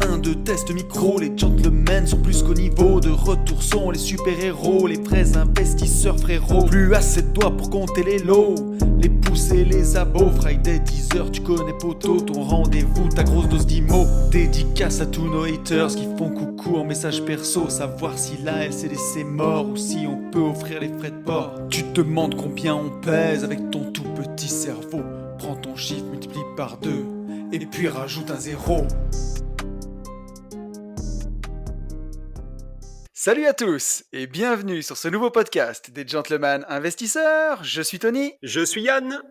1, 2, test micro, les gentlemen sont plus qu'au niveau. De retour sont les super-héros, les vrais investisseurs frérots. Plus assez de doigts pour compter les lots, les pouces et les abos. Friday 10h, tu connais poto, ton rendez-vous, ta grosse dose d'IMO. Dédicace à tous nos haters qui font coucou en message perso. Savoir si là elle s'est laissée mort ou si on peut offrir les frais de port. Tu te demandes combien on pèse avec ton tout petit cerveau. Prends ton chiffre, multiplie par 2 et puis rajoute un 0. Salut à tous et bienvenue sur ce nouveau podcast des Gentlemen Investisseurs. Je suis Tony Je suis Yann.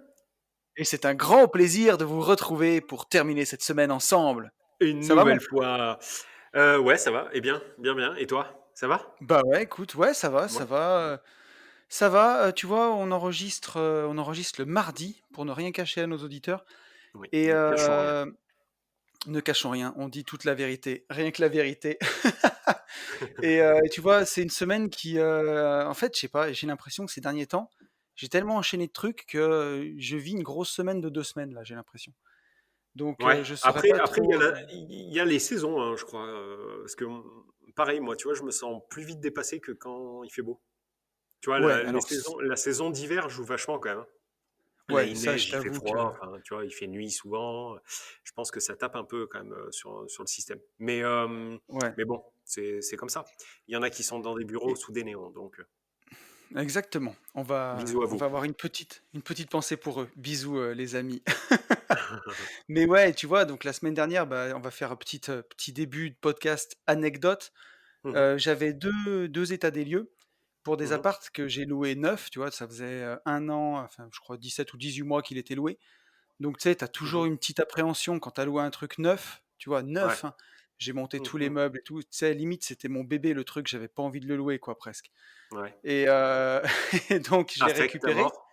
et c'est un grand plaisir de vous retrouver pour terminer cette semaine ensemble. Une Ça va, mon nouvelle frère? fois. Ouais, ça va. Eh bien, bien. Et toi, ça va? Bah ouais, écoute, ouais, ça va, Ouais. ça va. Ça va, tu vois, on enregistre le mardi pour ne rien cacher à nos auditeurs. Oui, Et ne cachons rien. ne cachons rien, on dit toute la vérité, rien que la vérité. Et tu vois, c'est une semaine qui, en fait, je sais pas, j'ai l'impression que ces derniers temps, j'ai tellement enchaîné de trucs que je vis une grosse semaine de 2 semaines là, j'ai l'impression. Donc Ouais. je saurais Après, pas après, trop, il y a les saisons, hein, je crois. Parce que pareil, moi, tu vois, je me sens plus vite dépassé que quand il fait beau. Tu vois, ouais, les alors saisons, la saison d'hiver joue vachement quand même, hein. Là, ouais, il ça, neige, je il fait t'avoue que froid. Enfin, tu vois, il fait nuit souvent. Je pense que ça tape un peu quand même sur le système. ouais, Mais bon, c'est comme ça. Il y en a qui sont dans des bureaux et sous des néons. Donc, exactement. On va bisous à on vous. va avoir une petite pensée pour eux. Bisous, les amis. Mais ouais, tu vois, donc la semaine dernière, bah, on va faire un petit début de podcast anecdote. Mhm, J'avais deux états des lieux pour des mhm, apparts que j'ai loués neufs, tu vois? Ça faisait, 1 an, enfin, je crois 17 ou 18 mois qu'il était loué. Donc tu sais, tu as toujours mhm. une petite appréhension quand tu as loué un truc neuf, tu vois? Ouais. Neuf, hein. J'ai monté tous les Mhm. meubles et tout. Tu sais, limite, c'était mon bébé le truc, j'avais pas envie de le louer quoi, presque. Ouais. Et et donc je l'ai Affect à récupéré, mort.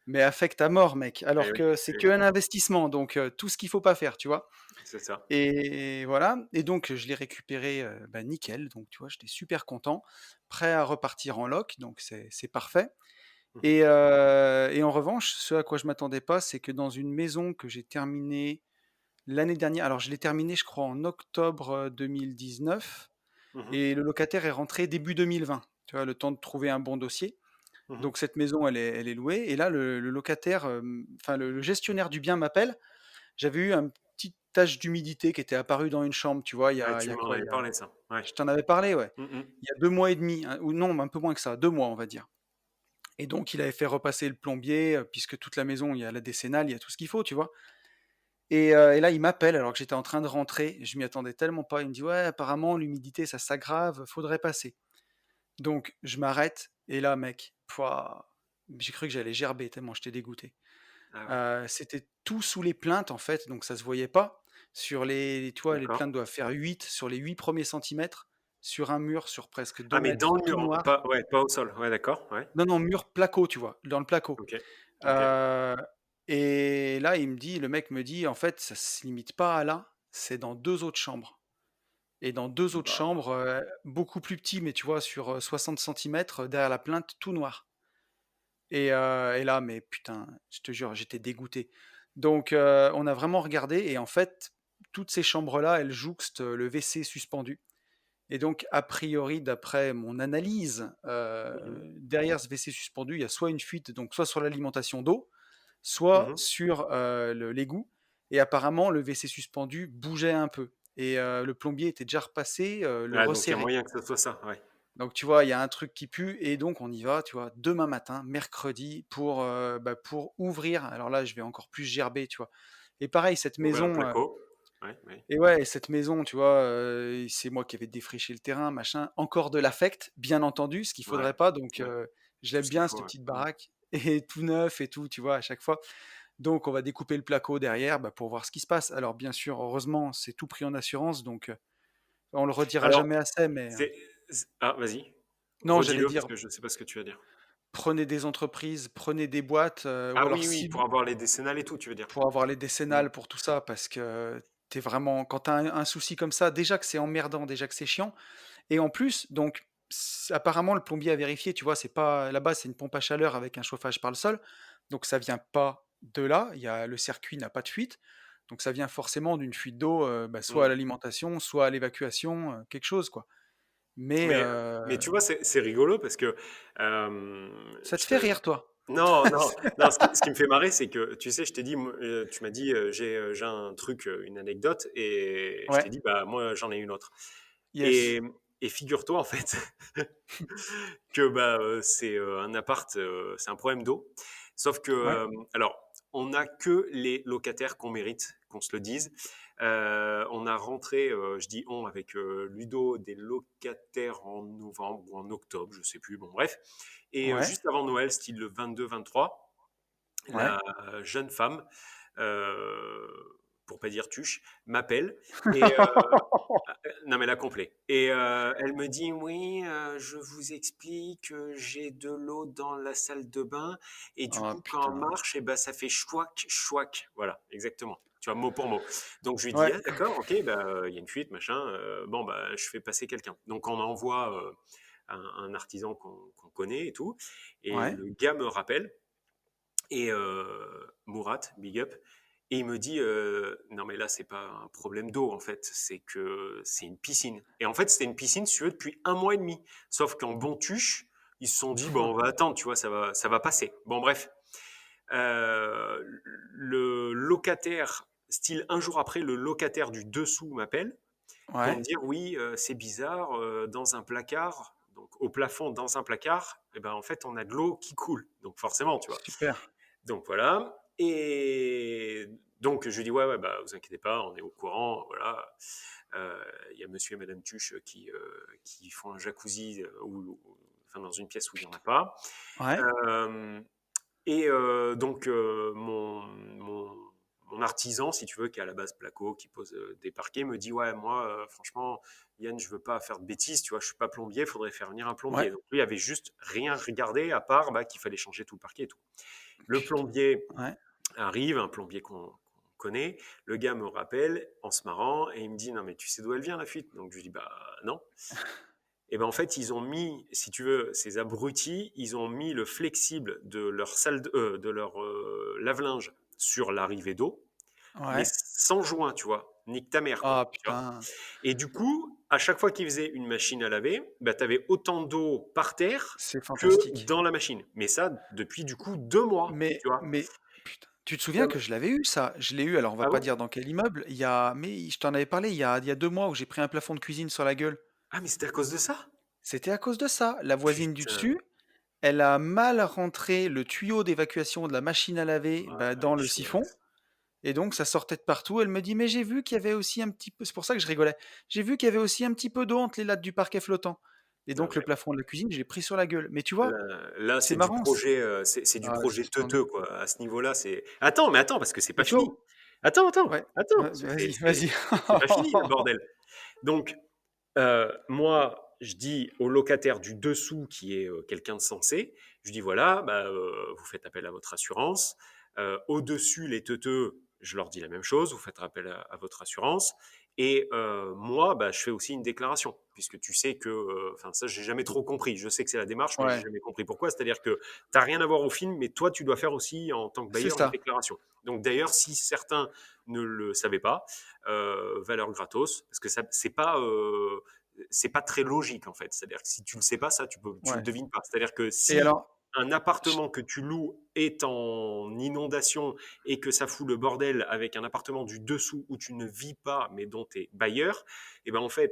mais affect à mort, mec. Eh Alors oui, que c'est eh oui, qu'un investissement, donc tout ce qu'il faut pas faire, tu vois? c'est ça. Et voilà, et donc je l'ai récupéré, bah, nickel, donc tu vois, j'étais super content, prêt à repartir en loc, donc c'est parfait. Mhm. Et en revanche, ce à quoi je m'attendais pas, c'est que dans une maison que j'ai terminée l'année dernière, alors je l'ai terminée, je crois, en octobre, 2019, Mhm. et le locataire est rentré début 2020, tu vois? Le temps de trouver un bon dossier. Mhm. Donc cette maison, elle est louée, et là le locataire, enfin le gestionnaire du bien m'appelle. J'avais eu un petite tache d'humidité qui était apparue dans une chambre, tu vois? Ouais, Il tu y a m'en quoi? avais parlé de ça. Ouais. Je t'en avais parlé, ouais. Mhm. Il y a 2 mois et demi, hein, ou non, un peu moins que ça, 2 mois, on va dire. Et donc il avait fait repasser le plombier, puisque toute la maison, il y a la décennale, il y a tout ce qu'il faut, tu vois? Et là, il m'appelle alors que j'étais en train de rentrer, je m'y attendais tellement pas. Il me dit: «Ouais, apparemment l'humidité ça s'aggrave, faudrait passer». Donc je m'arrête et là, mec, pouah, j'ai cru que j'allais gerber tellement j'étais dégoûté. Ah ouais. C'était tout sous les plaintes, en fait, donc ça se voyait pas. Sur les Tu vois, les D'accord. plaintes doivent faire 8 sur les 8 premiers centimètres, sur un mur sur presque 2 Ah, mais dans mètres, le tout mur, hein, noir. pas, ouais, pas au sol. Ouais, d'accord. Ouais. Non, non, mur placo, tu vois? Dans le placo. Ok. Ok. Heu et là, le mec me dit: «En fait, ça se limite pas à là, c'est dans 2 autres chambres, et dans 2 autres Bah. chambres, beaucoup plus petits, mais tu vois, sur, 60 centimètres, derrière la plainte, tout noir». Et là, mais putain, je te jure, j'étais dégoûté. Donc on a vraiment regardé, et en fait, toutes ces chambres-là, elles jouxtent, le WC suspendu, et donc a priori, d'après mon analyse, Mhm. derrière ce WC suspendu, il y a soit une fuite, donc soit sur l'alimentation d'eau, soit Mhm. sur, le l'égout, et apparemment le WC suspendu bougeait un peu, et le plombier était déjà repassé, le Ah, donc il y a resserrer. moyen que ce soit ça. Ouais. Donc tu vois, il y a un truc qui pue, et donc on y va, tu vois, demain matin, mercredi, bah, pour ouvrir. Alors là, je vais encore plus gerber, tu vois? Et pareil, cette Ouvrir le maison, placo. Ouais, ouais. et ouais, cette maison, tu vois, c'est moi qui avais défriché le terrain, machin. Encore de l'affect, bien entendu, ce qu'il Ouais. faudrait pas, donc Ouais. je Tout l'aime ce qu'il bien faut. cette Ouais. petite Mhm. baraque et tout neuf et tout, tu vois, à chaque fois. Donc on va découper le placo derrière, bah, pour voir ce qui se passe. Alors bien sûr, heureusement, c'est tout pris en assurance, donc on le redira Alors, jamais assez, mais c'est. Ah, vas-y. non, j'allais Redis-le parce dire, que je sais pas ce que tu vas dire. prenez des entreprises, prenez des boîtes, ou Ah alors oui, oui, si pour avoir les décennales et tout, tu veux dire. pour avoir les Mm. décennales, pour tout ça, parce que t'es vraiment quand tu as un souci comme ça, déjà que c'est emmerdant, déjà que c'est chiant, et en plus, donc apparemment le plombier a vérifié, tu vois? C'est pas là-bas, c'est une pompe à chaleur avec un chauffage par le sol, donc ça vient pas de là, le circuit n'a pas de fuite. Donc ça vient forcément d'une fuite d'eau, soit à Mmh. l'alimentation, soit à l'évacuation, quelque chose, quoi. Mais Mais, mais tu vois, c'est rigolo parce que, ça te je fait te rire, toi? non, non, non, ce qui me fait marrer, c'est que, tu sais, je t'ai dit, tu m'as dit, j'ai un truc, une anecdote et je t'ai Ouais, dit: «Bah, moi, j'en ai une autre» yes. et figure-toi, en fait, que, bah, c'est, un appart, c'est un problème d'eau. Sauf que, Ouais, alors, on n'a que les locataires qu'on mérite, qu'on se le dise. On a rentré, je dis «on» avec, Ludo, des locataires en novembre ou en octobre, je sais plus, bon bref et ouais, juste avant Noël, style le 22-23, ouais. la jeune femme, heu, pour pas dire tuche, m'appelle et non mais là complet et elle me dit: «Oui, je vous explique, j'ai de l'eau dans la salle de bain et du Oh coup quand on putain. marche et ben ça fait chouac, chouac». Voilà, exactement. Tu vois, mot pour mot. Donc je lui dis: Ouais, «Ah d'accord, OK, bah, il y a une fuite, machin, bon bah, je fais passer quelqu'un». Donc on envoie, un artisan qu'on connaît et tout et ouais. le gars me rappelle et Mourad, big up. Et il me dit non mais là c'est pas un problème d'eau en fait, c'est que c'est une piscine. Et en fait c'était une piscine si tu veux, depuis un mois et demi. Sauf qu'en bon tuche, ils se sont dit bon on va attendre, tu vois, ça va passer. Bon bref, Euh, le locataire, style un jour après, le locataire du dessous m'appelle pour me Ouais, dire oui c'est bizarre, dans un placard, donc au plafond dans un placard, et ben en fait on a de l'eau qui coule. Donc forcément tu vois. super. Donc voilà. Et donc je lui dis ouais, ouais, bah vous inquiétez pas, on est au courant, voilà. Il y a Monsieur et Madame Tuche qui font un jacuzzi enfin dans une pièce où il y en a Putain. pas. Ouais, Euh, et donc mon artisan, si tu veux, qui est à la base placo, qui pose des parquets, me dit ouais moi franchement Yann, je veux pas faire de bêtises, tu vois, je suis pas plombier, il faudrait faire venir un ouais. plombier. Donc lui il avait juste rien regardé à part bah, qu'il fallait changer tout le parquet et tout. Le Putain. plombier Ouais. arrive, un plombier qu'on connaît. Le gars me rappelle en se marrant et il me dit non mais tu sais d'où elle vient la fuite? Donc je lui dis bah non. Et ben en fait ils ont mis, si tu veux, ces abrutis, ils ont mis le flexible de leur de leur lave-linge sur l'arrivée d'eau, mais Ouais. sans joint, tu vois. Nique ta mère Oh quoi, tu vois. putain. Et du coup, à chaque fois qu'ils faisaient une machine à laver, bah, tu avais autant d'eau par terre C'est que fantastique. dans la machine. Mais ça depuis du coup 2 mois, tu vois. Mais putain, tu te souviens Non, que mais- je l'avais eu ça? Je l'ai eu, alors on va Ah pas bon? dire dans quel immeuble, mais je t'en avais parlé il y a 2 mois où j'ai pris un plafond de cuisine sur la gueule. Ah, mais c'était à cause de ça? C'était à cause de ça. La voisine du Putain. dessus, elle a mal rentré le tuyau d'évacuation de la machine à laver, Ah, dans les le siphon chouettes. et donc ça sortait de partout. Elle me dit: «Mais j'ai vu qu'il y avait aussi un petit peu», c'est pour ça que je rigolais. «J'ai vu qu'il y avait aussi un petit peu d'eau entre les lattes du parquet flottant» et Non, donc le mais plafond de la cuisine, je l'ai pris sur la gueule. Mais tu vois, là, c'est c'est du marrant c projet, c'est du ah, je projet t'en teuteux, quoi. À ce niveau-là, c'est attends, mais attends, parce que c'est pas mais tu vois fini. Attends, attends, ouais, attends, ouais, parce que vas-y, vas-y. c'est pas fini, le bordel. Donc, moi, je dis au locataire du dessous, qui est quelqu'un de sensé, je dis voilà, bah, vous faites appel à votre assurance. Au-dessus, les teuteux, je leur dis la même chose, vous faites appel à votre assurance. Et moi, bah, je fais aussi une déclaration, puisque tu sais que, enfin ça, j'ai jamais trop compris. Je sais que c'est la démarche, mais j'ai Ouais, jamais compris pourquoi. C'est-à-dire que tu n'as rien à voir au film, mais toi, tu dois faire aussi, en tant que c'est bailleur, une ça. déclaration. Donc d'ailleurs, si certains ne le savaient pas, valeur gratos, parce que ça, c'est pas très logique en fait. C'est-à-dire que si tu le sais pas, ça, tu le Ouais devines pas. C'est-à-dire que et si alors un ch appartement que tu loues est en inondation et que ça fout le bordel avec un appartement du dessous où tu ne vis pas mais dont tu es bailleur, et ben en fait,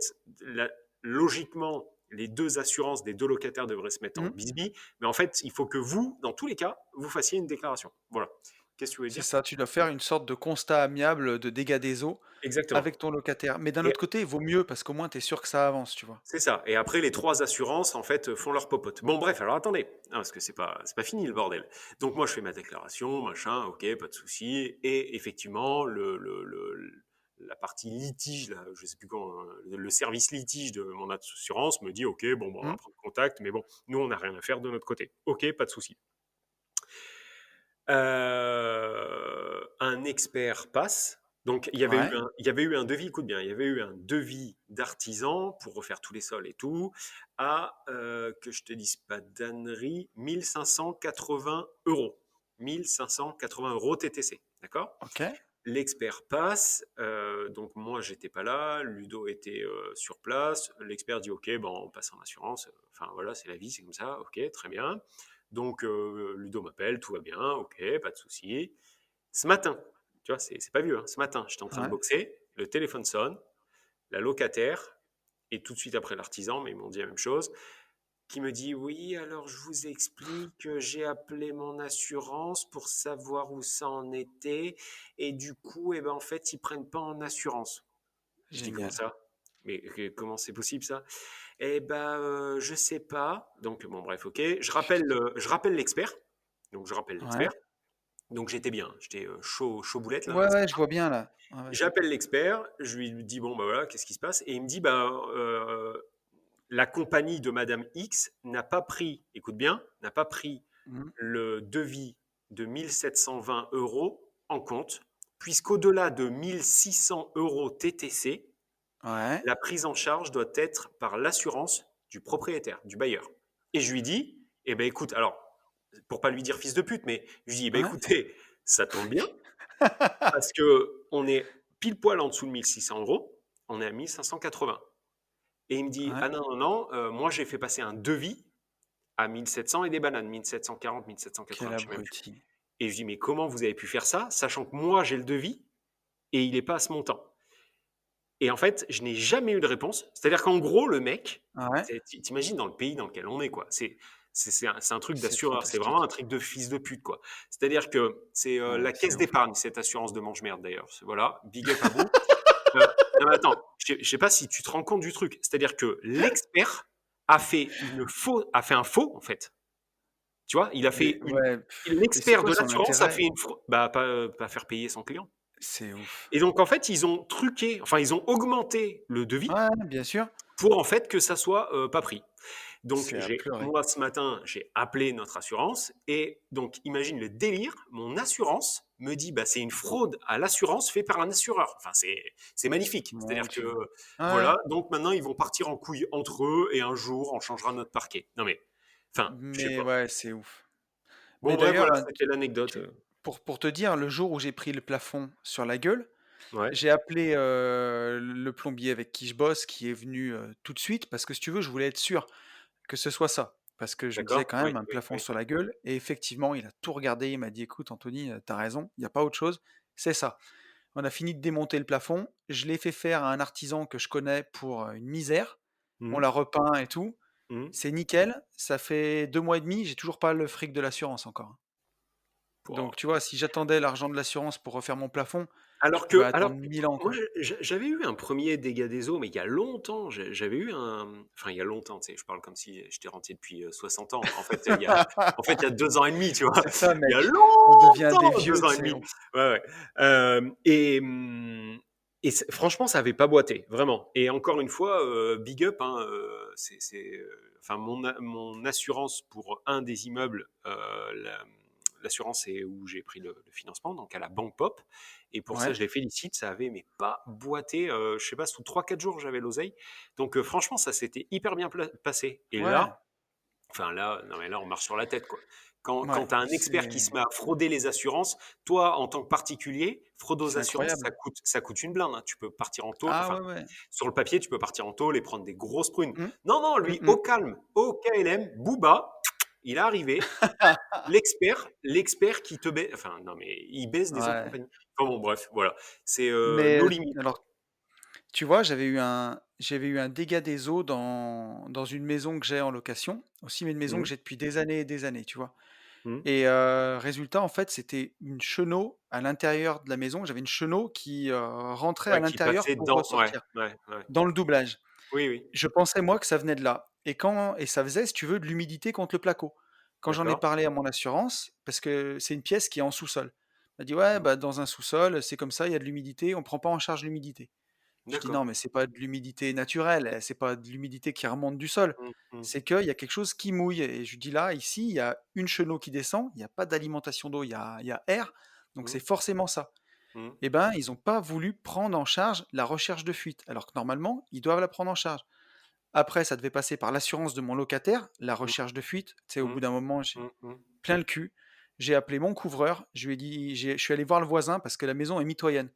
logiquement, les deux assurances des deux locataires devraient se mettre en mmh, bisbille, mais en fait, il faut que vous, dans tous les cas, vous fassiez une déclaration. Voilà. Qu'est-ce que tu voulais c'est dire? ça, tu dois faire une sorte de constat amiable de dégâts des eaux Exactement. avec ton locataire. Mais d'un Et autre côté, il vaut mieux parce qu'au moins tu es sûr que ça avance, tu vois? c'est ça. Et après, les trois assurances, en fait, font leur popote. Bon, bref, alors attendez. Ah, parce que c'est pas fini, le bordel. Donc, moi, je fais ma déclaration, machin, ok, pas de souci. Et effectivement, la partie litige, là, je sais plus quand, le service litige de mon assurance me dit, ok, bon, on va Mmh, prendre contact, mais bon, nous, on n'a rien à faire de notre côté. Ok, pas de souci. Un expert passe. Donc, ouais, il y avait eu un devis, écoute bien, il y avait eu un devis d'artisan pour refaire tous les sols et tout, à, que je te dise pas d'ânerie, 1580 euros. 1580 euros TTC, d'accord? OK. l'expert passe, donc moi j'étais pas là, Ludo était sur place. L'expert dit ok, bon, on passe en assurance. Enfin voilà, c'est la vie, c'est comme ça. Ok, très bien. Donc Ludo m'appelle, tout va bien, ok, pas de souci. Ce matin, tu vois, c'est pas vieux, hein, ce matin, j'étais en train de Ouais. boxer, le téléphone sonne, la locataire, et tout de suite après l'artisan, mais ils m'ont dit la même chose, qui me dit oui, alors je vous explique, j'ai appelé mon assurance pour savoir où ça en était, et du coup, eh ben, en fait, ils prennent pas en assurance. Je dis comment Génial. ça? Mais comment c'est possible ça? Eh ben, je sais pas. Donc bon, bref, ok. Je rappelle l'expert. Donc je rappelle Ouais. l'expert. Donc j'étais bien, j'étais chaud boulette là. Ouais, ouais, je vois bien là. Ouais, ouais. J'appelle l'expert, je lui dis bon bah voilà, qu'est-ce qui se passe? Et il me dit bah la compagnie de Madame X n'a pas pris, écoute bien, n'a pas pris Mmh. le devis de 1720 euros en compte, puisqu'au-delà de 1600 euros TTC, Ouais. la prise en charge doit être par l'assurance du propriétaire, du bailleur. Et je lui dis, eh ben écoute, alors, pour pas lui dire fils de pute, mais je lui dis, eh ben Ouais. écoutez, ça tombe bien, parce que on est pile poil en dessous de 1600 euros, on est à 1580. Et il me dit, Ouais. ah non, non, non, moi j'ai fait passer un devis à 1700 et des bananes, 1740, Quel 1780, je sais même plus. abruti. Et je dis, mais comment vous avez pu faire ça, sachant que moi j'ai le devis et il n'est pas à ce montant? Et en fait, je n'ai jamais eu de réponse. C'est-à-dire qu'en gros, le mec, Ouais. t'imagines dans le pays dans lequel on est, quoi. C'est un truc C'est d'assureur, c'est vraiment un fantastique. truc de fils de pute, quoi. C'est-à-dire que c'est Ouais, la c'est caisse ouf. d'épargne, cette assurance de mange-merde d'ailleurs. Voilà, big up à vous. Euh, non, mais attends, je sais pas si tu te rends compte du truc. C'est-à-dire que l'expert a fait un faux, en fait. Tu vois, il a Mais fait ouais, et c'est l'expert quoi de son l'assurance a intérêt? fait une fraude, bah, pas faire payer son client. C'est ouf. Et donc, en fait, ils ont truqué, enfin, ils ont augmenté le devis Ouais, bien sûr. pour en fait que ça soit pas pris. Donc, C'est à pleurer. moi ce matin, j'ai appelé notre assurance et donc imagine le délire, mon assurance me dit bah c'est une fraude à l'assurance faite par un assureur. Enfin c'est magnifique. Mon C'est-à-dire que Dieu. Ouais, voilà, donc maintenant ils vont partir en couille entre eux et un jour on changera notre parquet. Non mais enfin, je sais mais pas. ouais, c'est ouf. Bon Mais bref, d'ailleurs, voilà, c'était l'anecdote. pour te dire, le jour où j'ai pris le plafond sur la gueule, Ouais, j'ai appelé, le plombier avec qui je bosse, qui est venu, tout de suite parce que si tu veux, je voulais être sûr que ce soit ça. Parce que je me disais d'accord. quand Oui, même un oui, plafond oui. sur la gueule et effectivement, il a tout regardé, il m'a dit: «Écoute Anthony, tu raison, il y a pas autre chose, c'est ça». On a fini de démonter le plafond, je l'ai fait faire à un artisan que je connais pour, une misère. On Mhm, l'a repeint et tout, mhm. c'est nickel. Ça fait 2 mois et demi, j'ai toujours pas le fric de l'assurance encore, hein. Pouah. Donc tu vois, si j'attendais l'argent de l'assurance pour refaire mon plafond, je Alors pouvais que, alors, attendre 1000 ans, moi, quoi. j'avais eu un premier dégât des eaux, mais il y a longtemps. J'avais eu enfin, il y a longtemps, tu sais, je parle comme si j'étais rentier depuis 60 ans. En fait, il y a 2 ans et demi, tu vois. C'est ça Il y a mec, on devient des longtemps, vieux, deux tu ans et sais, demi. on Ouais, ouais. Et franchement, ça avait pas boité, vraiment. Et encore une fois, big up, hein, enfin, mon assurance pour un des immeubles, l'assurance, c'est où j'ai pris le financement, donc à la Banque Pop. Et pour ça, ouais, je les félicite. Ça avait, mais pas boité. Je sais pas, sous 3 4 jours, j'avais l'oseille. Donc, franchement, ça s'était hyper bien passé. Et ouais, là, enfin là, non mais là, on marche sur la tête, quoi. Quand ouais, tu as un expert qui se met à frauder les assurances, toi, en tant que particulier, fraude aux c'est assurances, ça incroyable. coûte, ça coûte une blinde, hein. Tu peux partir en tôle, Ah enfin, ouais, ouais. sur le papier, tu peux partir en tôle et prendre des grosses prunes. Mmh. Non, non, Mmh lui, mh. au calme, au KLM, Booba, il est arrivé, l'expert qui te baisse, enfin, non, mais il baisse des autres Ouais. compagnies. Enfin bon, bref, voilà. C'est Mais, nos limites, quoi. alors, tu vois, j'avais eu un dégât des eaux dans une maison que j'ai en location, aussi, mais une maison que Mmh, j'ai depuis des années et des années, tu vois? mmh. Et résultat, en fait, c'était une chenot à l'intérieur de la maison. J'avais une chenot qui, rentrait à Ouais, qui l'intérieur passait pour dans, ouais, ressortir, ouais, ouais. dans le doublage. Oui, oui, Je pensais moi que ça venait de là et ça faisait, si tu veux, de l'humidité contre le placo. Quand j'en ai d'accord, parlé à mon assurance, parce que c'est une pièce qui est en sous-sol. Elle m'a dit: «Ouais, mmh, bah, dans un sous-sol, c'est comme ça, il y a de l'humidité, on prend pas en charge l'humidité». Je dis: d'accord. «Non, mais c'est pas de l'humidité naturelle, c'est pas de l'humidité qui remonte du sol, Mmh, mmh, c'est qu'il y a quelque chose qui mouille» et je lui dis: «Là, ici, il y a une chenot qui descend, il y a pas d'alimentation d'eau, il y a air, donc mmh, c'est forcément ça». mmh. Et ben, ils ont pas voulu prendre en charge la recherche de fuite, alors que normalement, ils doivent la prendre en charge. Après, ça devait passer par l'assurance de mon locataire, la Mmh, recherche de fuite. Tu sais, au mmh, bout d'un moment, j'ai mmh, mmh. plein le cul. J'ai appelé mon couvreur, je lui ai dit, je suis allé voir le voisin parce que la maison est mitoyenne.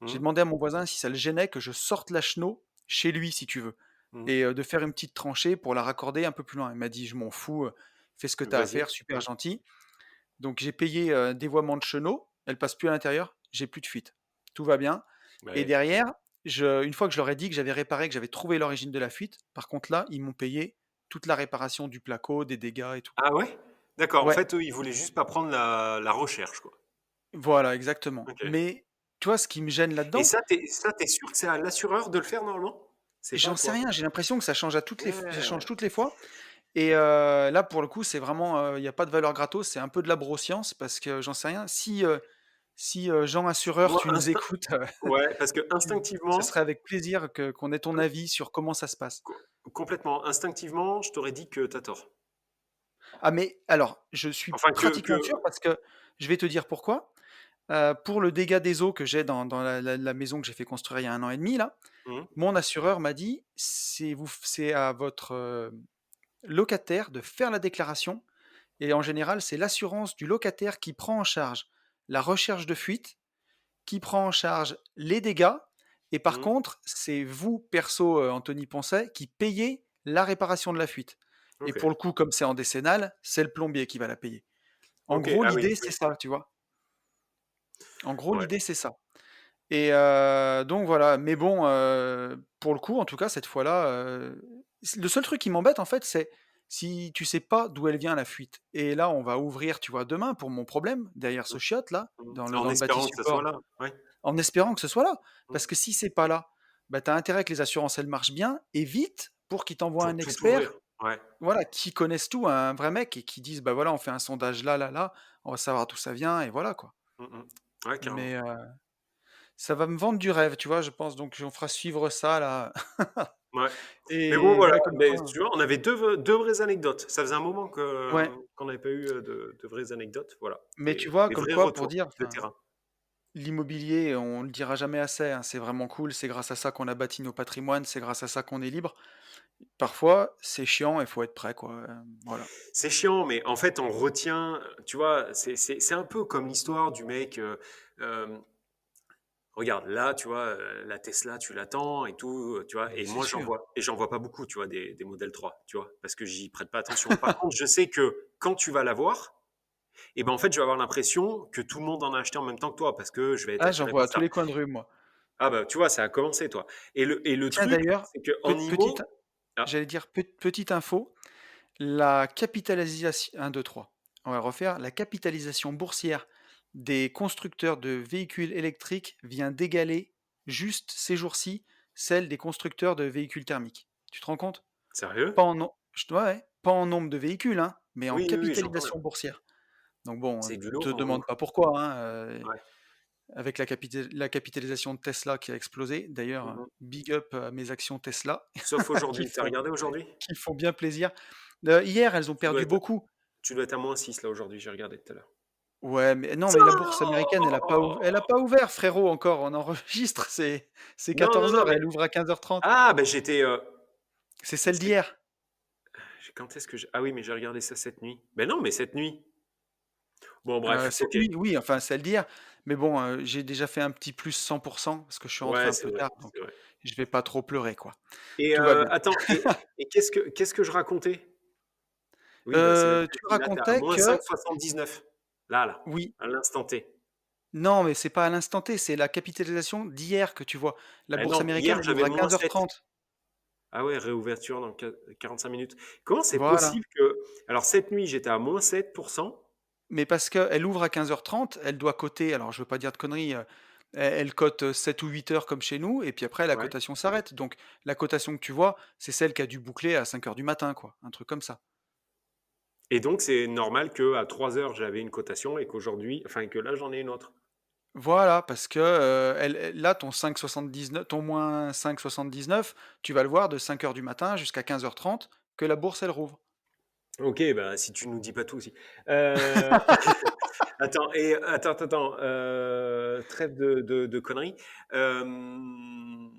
J'ai Mmh. demandé à mon voisin si ça le gênait que je sorte la chenot chez lui, si tu veux, Mmh. et de faire une petite tranchée pour la raccorder un peu plus loin. Il m'a dit: «Je m'en fous, fais ce que tu as à Vas-y. faire, super gentil». Donc j'ai payé, dévoiement de chenot, elle passe plus à l'intérieur, j'ai plus de fuite. Tout va bien, et Ouais. derrière, une fois que je leur ai dit que j'avais réparé, que j'avais trouvé l'origine de la fuite, par contre là, ils m'ont payé toute la réparation du placo, des dégâts et tout. Ah ouais? D'accord, en Ouais, fait, eux, ils voulaient juste pas prendre la recherche, quoi. voilà, exactement. OK. Mais tu vois, ce qui me gêne Et là-dedans, ça, tu sûr que c'est à l'assureur de le faire normalement? C'est pas à j'en sais toi? rien, j'ai l'impression que ça change Ouais. toutes les fois, et là, pour le coup, c'est vraiment, il y a pas de valeur gratos, c'est un peu de la broscience parce que j'en sais rien. Si, Jean assureur, Moi, tu nous écoutes, ouais, parce que ce instinctivement, serait avec plaisir que qu'on ait ton avis sur comment ça se passe. complètement, instinctivement, je t'aurais dit que tu as tort. Ah mais alors, je suis Enfin pratiquement sûr parce que je vais te dire pourquoi. Pour le dégât des eaux que j'ai dans la maison que j'ai fait construire il y a 1 an et demi là, mmh, mon assureur m'a dit: C'est à votre, locataire de faire la déclaration, et en général, c'est l'assurance du locataire qui prend en charge la recherche de fuite, qui prend en charge les dégâts, et par mmh, contre, c'est vous, perso, Anthony Poncet, qui payez la réparation de la fuite, et OK. pour le coup, comme c'est en décennale, c'est le plombier qui va la payer. En OK, gros, ah oui, l'idée, c'est oui, ça, tu vois? En gros, ouais. l'idée, c'est ça, et donc voilà, mais bon, pour le coup, en tout cas, cette fois-là, le seul truc qui m'embête, en fait, c'est si tu sais pas d'où elle vient la fuite, et là, on va ouvrir, tu vois, demain pour mon problème, derrière Mmh, ce chiotte là, mmh. dans le En dans le bâti espérant que ça soit support, là, ouais. en espérant que ce soit là. Mmh. Parce que si c'est pas là, bah, tu as intérêt que les assurances, elles marchent bien et vite pour qu'ils t'envoient Pour un tout ouvrir, expert, ouais. voilà, qui connaisse tout, un vrai mec, et qui dise: «Bah, voilà, on fait un sondage là, là, là, on va savoir d'où ça vient», et voilà, quoi. Mmh mh. Ouais, carrément. Mais ça va me vendre du rêve, tu vois? Je pense, donc on fera suivre ça là, Ouais. Mais bon, et voilà, ouais, comme mais quoi, tu vois, on avait 2 vraies anecdotes. Ça faisait un moment ouais, qu'on n'avait pas eu, de vraies anecdotes, voilà, mais tu des vois, comme vrais quoi, pour retours dire, de enfin, terrain. l'immobilier, on le dira jamais assez, hein, c'est vraiment cool, c'est grâce à ça qu'on a bâti nos patrimoines, c'est grâce à ça qu'on est libre. Parfois, c'est chiant, il faut être prêt, quoi, voilà. C'est chiant, mais en fait, on retient, tu vois, c'est un peu comme l'histoire du mec, hem, regarde, là, tu vois, la Tesla, tu l'attends et tout, tu vois? Mais Et c'est moi, sûr. j'en vois pas beaucoup, tu vois, des Model 3, tu vois? Parce que j'y prête pas attention. Par contre, je sais que quand tu vas l'avoir, et ben, en fait, je vais avoir l'impression que tout le monde en a acheté en même temps que toi parce que je vais être Ah, j'en attiré vois par à tous ça. les coins de rue, moi. Ah bah, tu vois, ça a commencé, toi. Et le Tiens, truc, d'ailleurs, c'est qu'en petite, IMO, ah, j'allais dire, petite info, la capitalisation, 1, 2, 3. On va refaire. La capitalisation boursière des constructeurs de véhicules électriques vient d'égaler, juste ces jours-ci, celle des constructeurs de véhicules thermiques. Tu te rends compte? sérieux? Pas en, ouais, ouais, pas en nombre de véhicules, hein, mais en Oui, oui, oui, j'entends bien. capitalisation boursière. Donc bon, C'est du te lourd, demande pas pourquoi, hein, ouais. avec la capitalisation de Tesla qui a explosé. D'ailleurs, Mmh. big up à mes actions Tesla Sauf qui aujourd'hui. T'as font regardé aujourd'hui? qui font bien plaisir. Hier, elles ont Tu dois perdu être beaucoup. tu dois être à -6 là aujourd'hui, j'ai regardé tout à l'heure. Ouais, mais non, mais la bourse américaine, elle a pas ouvert, frérot, encore. On enregistre, c'est Non, non, 14 non, heures et mais elle ouvre à 15h30. ah, bah, j'étais, C'est celle c'est d'hier. quand est-ce que j'ai ah oui, mais j'ai regardé ça cette nuit. Mais non, mais cette nuit. Bon bref, Cette OK. nuit, oui, enfin celle d'hier. Mais bon, j'ai déjà fait un petit plus 100 parce que je suis rentré Ouais, un c'est peu vrai, tard, donc c'est vrai. je vais pas trop pleurer, quoi. Et Tout va bien. attends, et qu'est-ce que je racontais? Oui, bah, c'est la Tu là, tu es à racontais que, -5,79. Là, oui. à l'instant T. Non, mais c'est pas à l'instant T, c'est la capitalisation d'hier que tu vois. La Bah, bourse non, américaine, hier, elle ouvre j'avais à -7. 15h30. Ah ouais, réouverture dans 45 minutes. Comment c'est Voilà. possible que alors cette nuit, j'étais à -7. Mais parce qu'elle ouvre à 15h30, elle doit coter, alors je veux pas dire de conneries, elle cote, 7 ou 8 heures comme chez nous, et puis après la Ouais. cotation s'arrête. Donc la cotation que tu vois, c'est celle qui a dû boucler à 5 heures du matin, quoi, un truc comme ça. Et donc c'est normal qu'à 3 heures, j'avais une cotation et qu'aujourd'hui enfin, que là, j'en ai une autre. Voilà, parce que, là, ton 5,79, ton moins 5,79, tu vas le voir de 5 heures du matin jusqu'à 15h30 que la bourse, elle rouvre. OK, bah, si tu nous dis pas tout aussi. Attends et attends, trêve de conneries. Hem,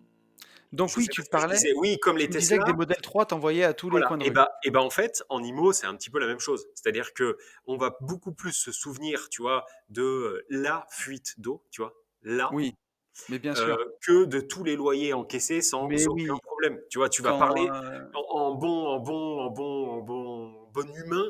Donc Je oui, sais pas tu ce que je parlais disais. Oui, comme les tu me disais que Tesla. des modèles 3 t'envoyaient à tous les Voilà, coins de et rue. en fait, en IMO, c'est un petit peu la même chose. C'est-à-dire que on va beaucoup plus se souvenir, tu vois, de la fuite d'eau, tu vois, là, Oui, mais bien sûr. que de tous les loyers encaissés sans Mais aucun oui, problème. Tu vois, tu vas quand, parler en bon humain,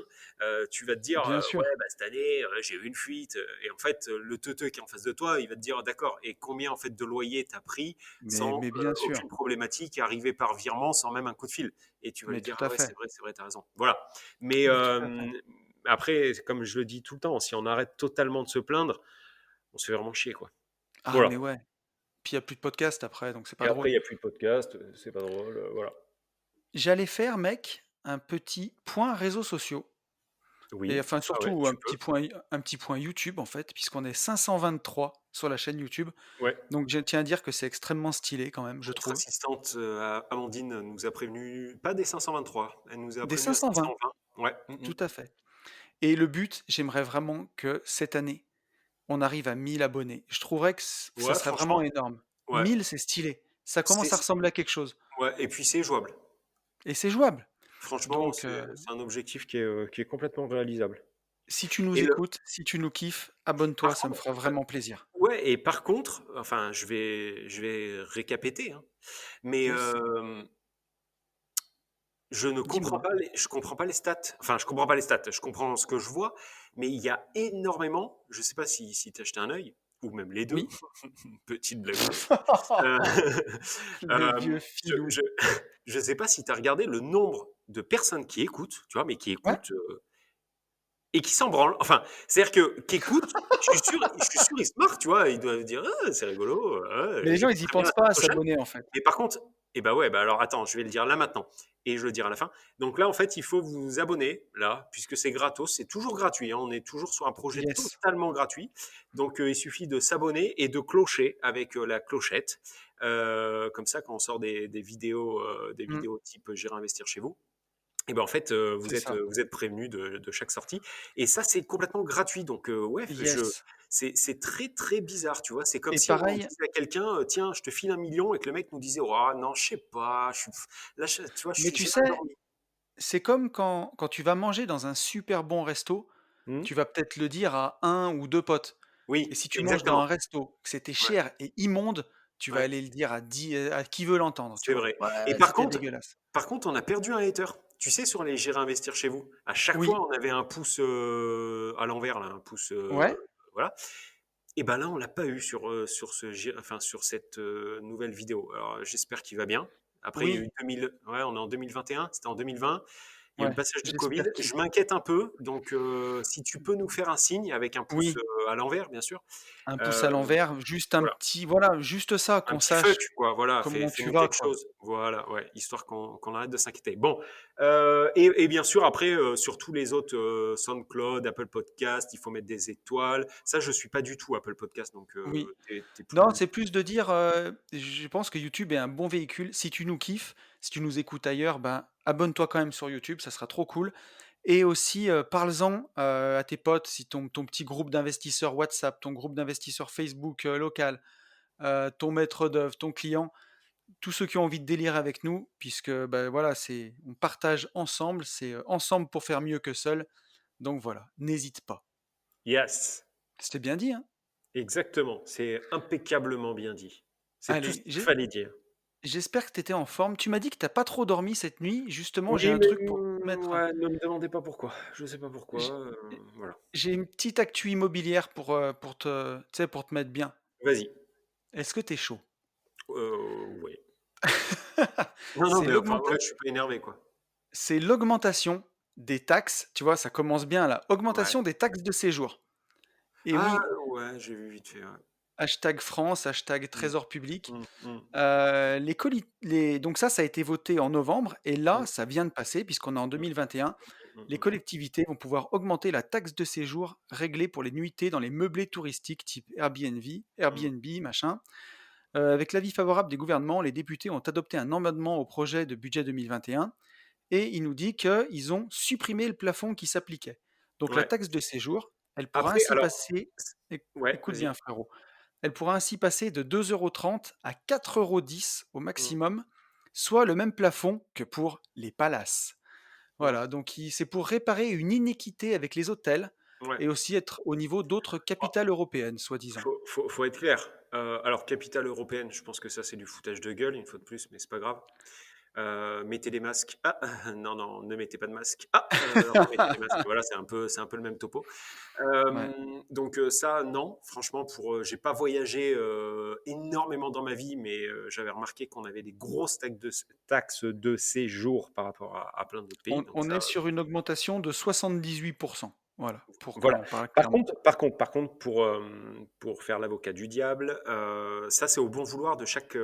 tu vas te dire, bien ouais, sûr, bah, cette année, j'ai eu une fuite. Et en fait, le teuteux qui est en face de toi, il va te dire, d'accord, et combien en fait de loyer t'as pris mais sans mais bien sûr, aucune problématique, arrivé par virement, sans même un coup de fil. Et tu vas lui mais dire, tout ah à ouais, fait, c'est vrai, t'as raison. Voilà. Mais mais tout à fait. après, comme je le dis tout le temps, si on arrête totalement de se plaindre, on se fait vraiment chier, quoi. Ah Voilà. mais ouais, puis il y a plus de podcast après, donc c'est Et pas après, drôle. il n'y a plus de podcast, c'est pas drôle, voilà. J'allais faire, mec, un petit point réseaux sociaux et Oui, enfin ah ouais, surtout tu peux. un petit point YouTube en fait, puisqu'on est 523 sur la chaîne YouTube. Ouais. Donc je tiens à dire que c'est extrêmement stylé quand même, je Notre trouve. assistante, Amandine nous a prévenu, pas des 523, elle nous a Des prévenu à 520, 520. Ouais, tout à fait. Et le but, j'aimerais vraiment que cette année, on arrive à 1000 abonnés. Je trouverais que ça Ouais, serait vraiment franchement, énorme. ouais. 1000, c'est stylé. Ça C'est commence à ressembler à quelque chose. ouais, et puis c'est jouable. Et c'est jouable. Franchement, Donc, c'est un objectif qui est complètement réalisable. si tu nous Et le écoutes, si tu nous kiffes, abonne-toi, par ça me contre, fera vraiment plaisir. ouais, et par contre, enfin, je vais récapéter, hein, mais Je sais. Dis-moi. je comprends pas les stats. Enfin, je comprends pas les stats. Je comprends ce que je vois, mais il y a énormément. Je sais pas si tu as acheté un œil ou même les deux. Oui. Petite blagounette. Euh, Le euh, vieux je, filou. je, je sais pas si tu as regardé le nombre de personnes qui écoutent, tu vois, mais qui Ouais. écoutent et qui s'en branlent. Enfin, c'est-à-dire que qui écoutent. Je suis sûr, ils se marrent, tu vois. Ils doivent dire, ah, c'est rigolo. Mais les gens, J'écoute ils y très bien la pensent pas semaine à prochaine. s'abonner, en fait. Mais par contre, eh ben ouais, bah alors attends, je vais le dire là maintenant et je le dirai à la fin. Donc là, en fait, il faut vous abonner là, puisque c'est gratos, c'est toujours gratuit, hein, on est toujours sur un projet Yes. totalement gratuit. Donc il suffit de s'abonner et de clocher avec la clochette. Comme ça, quand on sort des Mm, vidéos type J'irai investir chez vous, et ben en fait, c'est ça. vous êtes prévenu de chaque sortie. Et ça, c'est complètement gratuit. Donc ouais, Yes. c'est très très bizarre, tu vois. C'est comme Et si on pareil, disait à quelqu'un, tiens, je te file 1 million, et que le mec nous disait, oh non, je sais pas, là, tu vois, mais tu j'ai mal sais, dormi. c'est comme quand tu vas manger dans un super bon resto, Hmm. tu vas peut-être le dire à un ou 2 potes. Et Oui, si tu manges dans exactement. un resto, que c'était Ouais, cher et immonde, tu vas ouais, aller le dire à 10 à qui veut l'entendre, tu c'est vois? vrai. Et «Ouais, c'était dégueulasse». par contre, on a perdu un hater. Tu sais, sur les J'irai investir chez vous, à chaque Oui, fois, on avait un pouce à l'envers, là, un pouce, ouais, voilà. Et ben là, on l'a pas eu enfin, sur cette nouvelle vidéo. Alors, j'espère qu'il va bien. Après, il y a oui, eu 2000, ouais, on est en 2021, c'était en 2020. Il y a eu le ouais, passage du Covid. j'espère qu'il Je m'inquiète un peu, donc si tu peux nous faire un signe avec un pouce oui, à l'envers, bien sûr. un pouce à Euh, l'envers, juste un voilà. petit voilà, juste ça, Un qu'on petit fuck, sache quoi, voilà, comment tu fais-nous vas, quelque quoi. chose. Voilà, ouais, histoire qu'on arrête de s'inquiéter. Bon, et bien sûr, après, sur tous les autres, SoundCloud, Apple Podcast, il faut mettre des étoiles. Ça, je suis pas du tout Apple Podcast, donc Oui. t'es Non, plus. c'est plus de dire, je pense que YouTube est un bon véhicule. Si tu nous kiffes, si tu nous écoutes ailleurs, ben, abonne-toi quand même sur YouTube, ça sera trop cool. Et aussi, parle-en, à tes potes, si ton petit groupe d'investisseurs WhatsApp, ton groupe d'investisseurs Facebook, local, ton maître d'œuvre, ton client, tous ceux qui ont envie de délirer avec nous, puisque, bah, voilà, on partage ensemble, c'est, ensemble pour faire mieux que seul. Donc voilà, n'hésite pas. Yes, C'était bien dit, hein? exactement. C'est impeccablement bien dit. C'est tout ce Allez, qu'il fallait dire. j'espère que tu étais en forme. Tu m'as dit que t'as pas trop dormi cette nuit. Justement, j'ai Oui, un mais truc pour te mettre ouais, ne me demandez pas pourquoi. Je sais pas j pourquoi. Voilà. j'ai une petite actu immobilière tu sais, pour te mettre bien. Vas-y. Est-ce que tu es chaud? Ouais. Non, non, C'est mais enfin, l'augmenta ouais, je suis pas énervé, quoi. c'est l'augmentation des taxes, tu vois? Ça commence bien là. Ouais. Augmentation des taxes de séjour. Et Ah oui, ouais, j'ai vu vite fait, ouais. hashtag France, hashtag Mmh. Trésor public. Mmh, mmh, Les colis les donc ça a été voté en novembre et là, mmh, ça vient de passer puisqu'on est en mmh, 2021. mmh, Les mmh, mmh. collectivités vont pouvoir augmenter la taxe de séjour réglée pour les nuitées dans les meublés touristiques type Mmh. Airbnb, machin. Avec l'avis favorable des gouvernements, les députés ont adopté un amendement au projet de budget 2021 et il nous dit qu'ils ont supprimé le plafond qui s'appliquait. Donc la Ouais. taxe de séjour, elle pourra Après, ainsi alors, passer, ouais, écoute vas-y. bien frérot, Elle pourra ainsi passer de 2,30 € à 4,10 € au Mmh. maximum, soit le même plafond que pour les palaces. Ouais. Voilà, donc c'est pour réparer une inéquité avec les hôtels Ouais. et aussi être au niveau d'autres capitales européennes, soi-disant. Faut être clair. Alors capitale européenne, je pense que ça, c'est du foutage de gueule, une fois de plus, mais c'est pas grave. Mettez des masques. Ah! Non, non, ne mettez pas de masque. Ah! Remettez les masques. Voilà, c'est un peu le même topo. Ouais. Donc ça, non, franchement, j'ai pas voyagé énormément dans ma vie, mais j'avais remarqué qu'on avait des grosses taxes de séjour par rapport à plein d'autres pays. Donc On ça, est sur une augmentation de 78%. Voilà, pour voilà. qu'on parle Par clairement. contre, par contre, par contre, pour faire l'avocat du diable, ça c'est au bon vouloir de chaque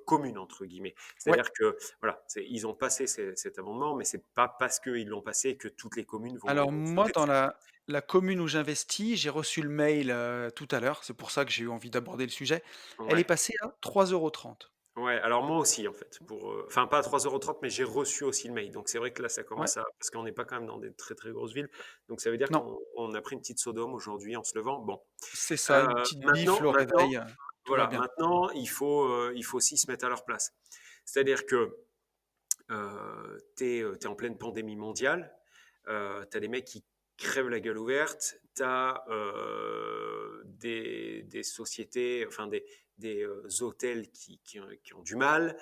commune entre guillemets. Ouais. C'est-à-dire que voilà, ils ont passé cet amendement, mais c'est pas parce qu'ils l'ont passé que toutes les communes Alors vont moi, sauter dans dessus. la commune où j'investis, j'ai reçu le mail, tout à l'heure, c'est pour ça que j'ai eu envie d'aborder le sujet. Elle est Ouais. passée à 3,30 €. Ouais, alors moi aussi en fait, enfin pas à 3,30 €, mais j'ai reçu aussi le mail. Donc c'est vrai que là ça Ouais. commence parce qu'on n'est pas quand même dans des très très grosses villes. Donc ça veut dire Non, qu'on a pris une petite Sodome aujourd'hui en se levant. Bon. c'est ça, une petite bif, le réveil, tout va Voilà, bien. maintenant il faut aussi se mettre à leur place. C'est-à-dire que tu es en pleine pandémie mondiale, tu as des mecs qui crèvent la gueule ouverte, tu as des sociétés, enfin des hôtels qui ont du mal,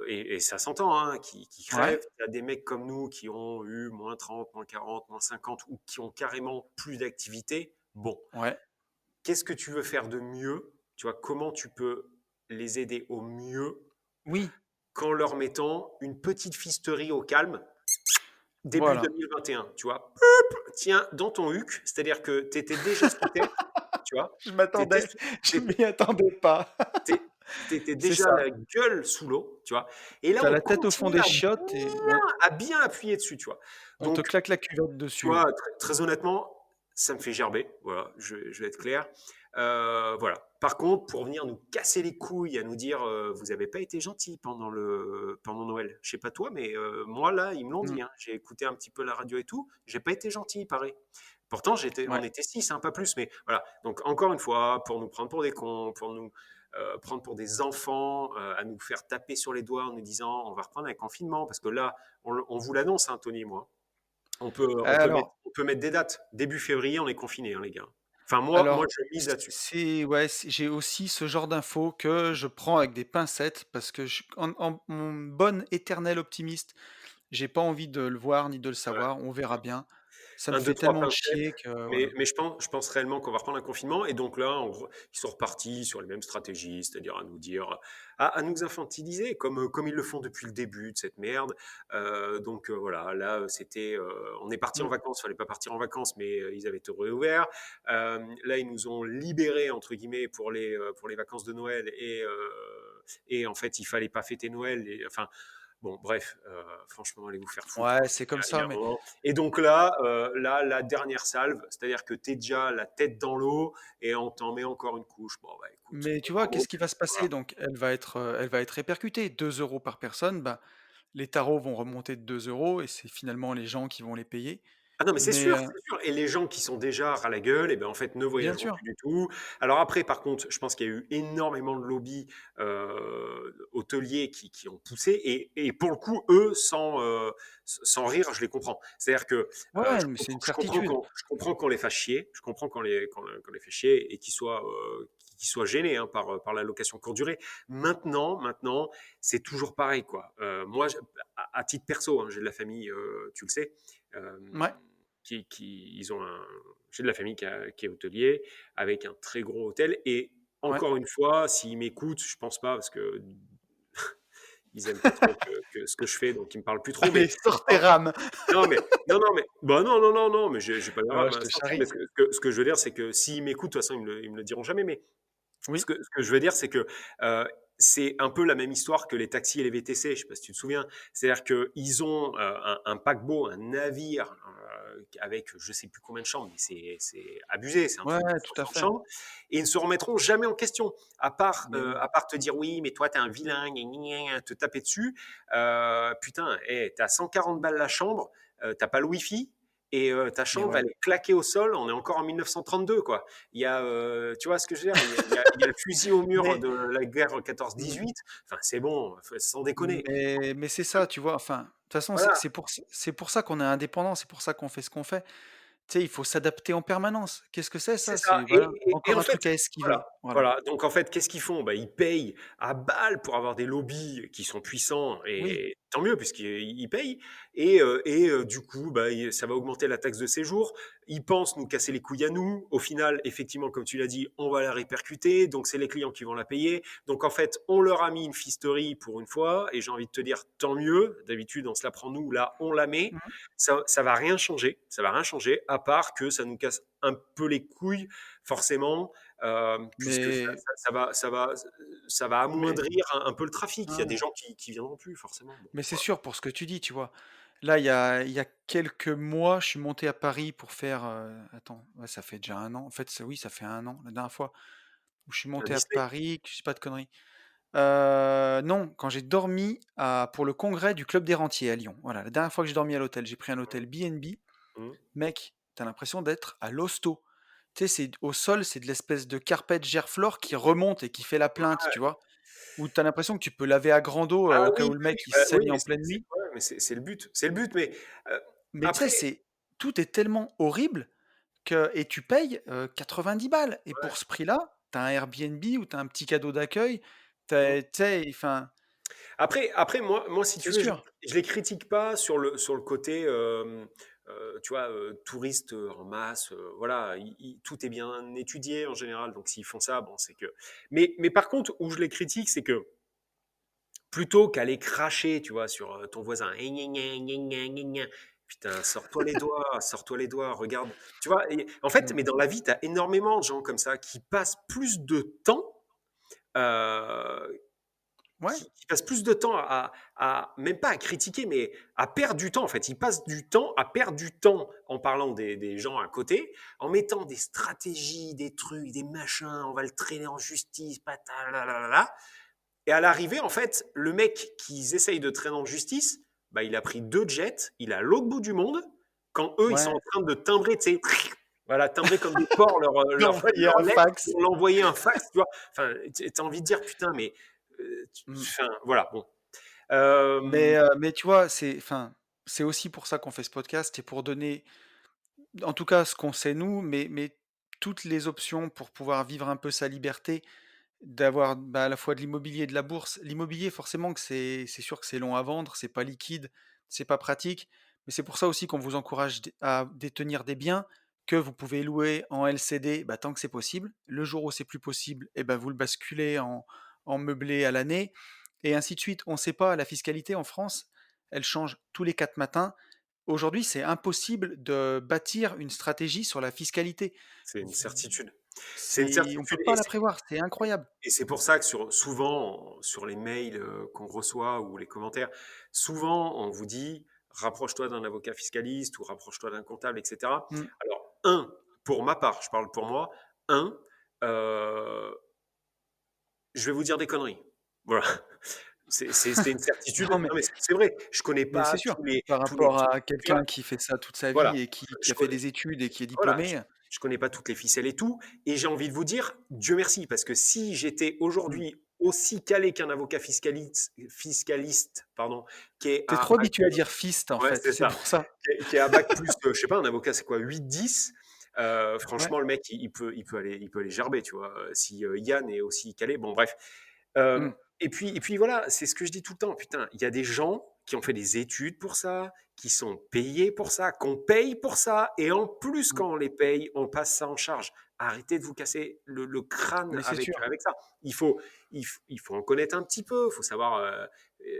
et ça s'entend, hein, qui Ouais, crèvent. Tu as des mecs comme nous qui ont eu -30, -40, -50 ou qui ont carrément plus d'activité. Bon, ouais. qu'est-ce que tu veux faire de mieux? Tu vois, comment tu peux les aider au mieux Oui, qu'en leur mettant une petite fisterie au calme début voilà. 2021, tu vois? Tiens, dans ton huc, c'est-à-dire que tu étais déjà sous terre, tu vois? Je Tu étais m'attendais, je tu m'y attendais pas. étais C'est déjà ça. la gueule sous l'eau, tu vois? Et là, Tu as on la tête au fond continue des à chiottes et ouais, bien appuyer dessus, tu vois? on te Donc claque la culotte tu dessus, ouais. vois, très honnêtement, ça me fait gerber. Voilà, je vais être clair. Voilà. Par contre, pour venir nous casser les couilles, à nous dire vous n'avez pas été gentil pendant Noël. Je sais pas toi, mais moi là, ils me l'ont Mmh, dit, hein. J'ai écouté un petit peu la radio et tout. J'ai pas été gentil, il paraît. Pourtant, on ouais. était six, hein, pas plus. Mais voilà. Donc encore une fois, pour nous prendre pour des cons, pour nous prendre pour des enfants, à nous faire taper sur les doigts en nous disant on va reprendre un confinement, parce que là, on vous l'annonce, hein, Tony et moi. On peut, on peut mettre, Alors on peut mettre des dates. Début février, on est confiné, hein, les gars. Enfin, moi, alors, je mise là-dessus. c'est ouais, j'ai aussi ce genre d'infos que je prends avec des pincettes parce que en mon bon éternel optimiste, j'ai pas envie de le voir ni de le Ouais. savoir, on verra bien. Ça me 1, 2, fait 3 tellement chier pincettes. que Mais, voilà. mais je pense réellement qu'on va reprendre un confinement. Et donc là, en gros, ils sont repartis sur les mêmes stratégies, c'est-à-dire à nous dire, à nous infantiliser, comme ils le font depuis le début de cette merde. Donc voilà, là, on est parti en Mmh, vacances, fallait pas partir en vacances, mais ils avaient tout réouvert. Là, ils nous ont libérés, entre guillemets, pour les vacances de Noël. Et en fait, il fallait pas fêter Noël. Enfin, bon, bref, franchement, allez vous faire foutre, ouais, quoi. c'est comme Il y ça, a un mais moment. Et donc là, la dernière salve, c'est-à-dire que tu es déjà la tête dans l'eau et on t'en met encore une couche. Bon, bah écoute, tu vois, en gros, qu'est-ce qui va se passer? voilà. Donc elle va être répercutée. 2 € par personne, ben, les tarots vont remonter de 2 € et c'est finalement les gens qui vont les payer. Ah non, mais c'est Mais sûr, c'est sûr. Et les gens qui sont déjà ras la gueule, et ben en fait, ne bien voyageront sûr, plus du tout. Alors après, par contre, je pense qu'il y a eu énormément de lobbies hôteliers qui ont poussé. Et pour le coup, eux, sans rire, je les comprends. C'est-à-dire que ouais, mais c'est une certitude. je comprends qu'on les fasse chier. Je comprends qu'on les fait chier et qu'ils soient gênés, hein, par la location courte durée. Maintenant, c'est toujours pareil, quoi. Moi, à titre perso, hein, j'ai de la famille, tu le sais. Euh, Ouais, ils ont j'ai de la famille qui est hôtelier avec un très gros hôtel. Et ouais. encore une fois, s'ils m'écoutent, je pense pas, parce que ils aiment pas trop que ce que je fais, donc ils me parlent plus trop. Allez, Mais sors tes rames! non, mais bah non, non, non, non, mais j'ai pas de Non, rame je à te sortir. Mais charrie. ce que je veux dire, c'est que s'ils m'écoutent, de toute façon, ils me le diront jamais. Mais ce Oui, que, ce que je veux dire, c'est que c'est un peu la même histoire que les taxis et les VTC. Je ne sais pas si tu te souviens. C'est-à-dire qu'ils ont un paquebot, un navire avec je ne sais plus combien de chambres, mais c'est abusé, c'est un ouais, truc de tout à 60 fait. chambres. Et ils ne se remettront jamais en question, à part, Mais oui. te dire oui, mais toi, tu es un vilain, gna, gna, gna, te taper dessus. Putain, tu as 140 balles la chambre, tu n'as pas le wifi. et ta Mais chambre, ouais. elle est claquée au sol, on est encore en 1932, quoi. Il y a, tu vois ce que je veux dire? Il y a le fusil au mur Mais de la guerre mmh, 14-18. Enfin, c'est bon, sans déconner. mais c'est ça, tu vois? Enfin, de toute façon, Voilà, c'est pour ça qu'on est indépendant, c'est pour ça qu'on fait ce qu'on fait. Tu sais, il faut s'adapter en permanence. Qu'est-ce que c'est c'est ça? ça C'est voilà, et encore en un fait, truc à voilà, esquiver. Voilà. voilà, donc en fait, qu'est-ce qu'ils font? Bah, ils payent à balles pour avoir des lobbies qui sont puissants Oui. et tant mieux puisqu'ils payent du coup, bah, ça va augmenter la taxe de séjour. Ils pensent nous casser les couilles à nous. Au final, effectivement, comme tu l'as dit, on va la répercuter, donc c'est les clients qui vont la payer. Donc en fait, on leur a mis une fisterie pour une fois et j'ai envie de te dire tant mieux. D'habitude, on se la prend nous, là, on la met. Mmh. Ça va rien changer, ça va rien changer à part que ça nous casse un peu les couilles forcément, puisque Mais ça va mais amoindrir un peu le trafic. Il y a des hein, gens qui viendront plus forcément. Bon, mais c'est voilà. sûr pour ce que tu dis, tu vois? Là, il y a quelques mois, je suis monté à Paris pour faire, attends, ouais, ça fait déjà 1 an. En fait, ça oui, ça fait 1 an, la dernière fois où je suis À monté à Disney? Paris, que je dise pas de conneries. Non, quand j'ai dormi à pour le congrès du Club des rentiers à Lyon. Voilà, la dernière fois que j'ai dormi à l'hôtel, j'ai pris un hôtel B&B. Mmh. Mec, tu as l'impression d'être à l'hosto. Tu sais, c'est au sol, c'est de l'espèce de carpet gerflore qui remonte et qui fait la plainte, tu vois? Où tu as l'impression que tu peux laver à grande eau, Ah au oui, cas où oui, le oui, mec il bah, oui, saigne mais en pleine nuit. c'est le but. C'est le but, mais heu, Mais tu sais, après c'est tout est tellement horrible que et tu payes, 90 balles et pour ouais. ce prix-là, tu as un Airbnb ou tu as un petit cadeau d'accueil, tu Mmh. sais, enfin, Après moi, si tu c'est veux, sûr. je les critique pas sur le côté, tu vois, touristes, en masse, voilà, tout est bien étudié en général, donc s'ils font ça, bon, c'est que mais par contre, où je les critique, c'est que plutôt qu'aller cracher, tu vois, sur, ton voisin: «Eh gna gna, gna gna, gna gna». Putain, sors-toi les doigts, regarde. Tu vois? Et en fait, Mmh. mais dans la vie, tu as énormément de gens comme ça qui passent plus de temps, heu Ouais, qui passent plus de temps même pas à critiquer, mais à perdre du temps, en fait. Ils passent du temps à perdre du temps en parlant des gens à côté, en mettant des stratégies, des trucs, des machins, on va le traîner en justice, patalalalala. Et à l'arrivée, en fait, le mec qu'ils essayent de traîner en justice, bah, il a pris 2 jets, il est à l'autre bout du monde, quand eux, ils sont ouais. en train de timbrer, tu sais, voilà, timbrer comme des porcs D'envoyer leur un lettre fax. pour l'envoyer un fax, tu vois. Enfin, t'as envie de dire, putain, mais, Mmh. enfin, voilà, bon. Euh, Mais tu vois, c'est enfin, c'est aussi pour ça qu'on fait ce podcast, c'est pour donner, en tout cas, ce qu'on sait nous, mais toutes les options pour pouvoir vivre un peu sa liberté, d'avoir, bah, à la fois de l'immobilier et de la bourse. L'immobilier, forcément que c'est sûr que c'est long à vendre, c'est pas liquide, c'est pas pratique, mais c'est pour ça aussi qu'on vous encourage à détenir des biens que vous pouvez louer en LCD, bah, tant que c'est possible. Le jour où c'est plus possible, et ben vous le basculez en meublé à l'année et ainsi de suite. On ne sait pas, la fiscalité en France, elle change tous les 4 matins. Aujourd'hui, c'est impossible de bâtir une stratégie sur la fiscalité. c'est une V certitude. C'est une c'est on peut certitude. pas la prévoir, c'est incroyable. Et c'est pour ça que souvent, sur les mails qu'on reçoit ou les commentaires, souvent, on vous dit rapproche-toi d'un avocat fiscaliste ou rapproche-toi d'un comptable, etc. Mmh. Alors, pour ma part, je parle pour moi, euh, je vais vous dire des conneries. Voilà. C'est une certitude. Non, Non, mais c'est vrai. Je connais mais c'est pas sûr, tous les, par tous les, rapport tous- à voilà, quelqu'un qui fait ça toute sa voilà. vie et qui Je, a fait des études et qui est voilà, diplômé, je connais pas toutes les ficelles et tout. Et j'ai envie de vous dire, Dieu merci, parce que si j'étais mmh, aujourd'hui aussi calé qu'un avocat fiscaliste, pardon, qui est tu à trop bac, habitué à dire fist en ouais, fait, c'est c'est ça, pour ça. qui est à bac plus, je sais pas, un avocat, c'est quoi, 8-10. Ouais, Franchement, le mec, il peut aller gerber, tu vois, si Yann est aussi calé. Bon, bref. Euh, mmh, et puis voilà, c'est ce que je dis tout le temps. Putain, il y a des gens qui ont fait des études pour ça, qui sont payés pour ça, qu'on paye pour ça, et en plus, mmh, quand on les paye, on passe ça en charge. Arrêtez de vous casser le crâne mais c'est sûr. avec ça. Il faut, il faut en connaître un petit peu. Il faut savoir.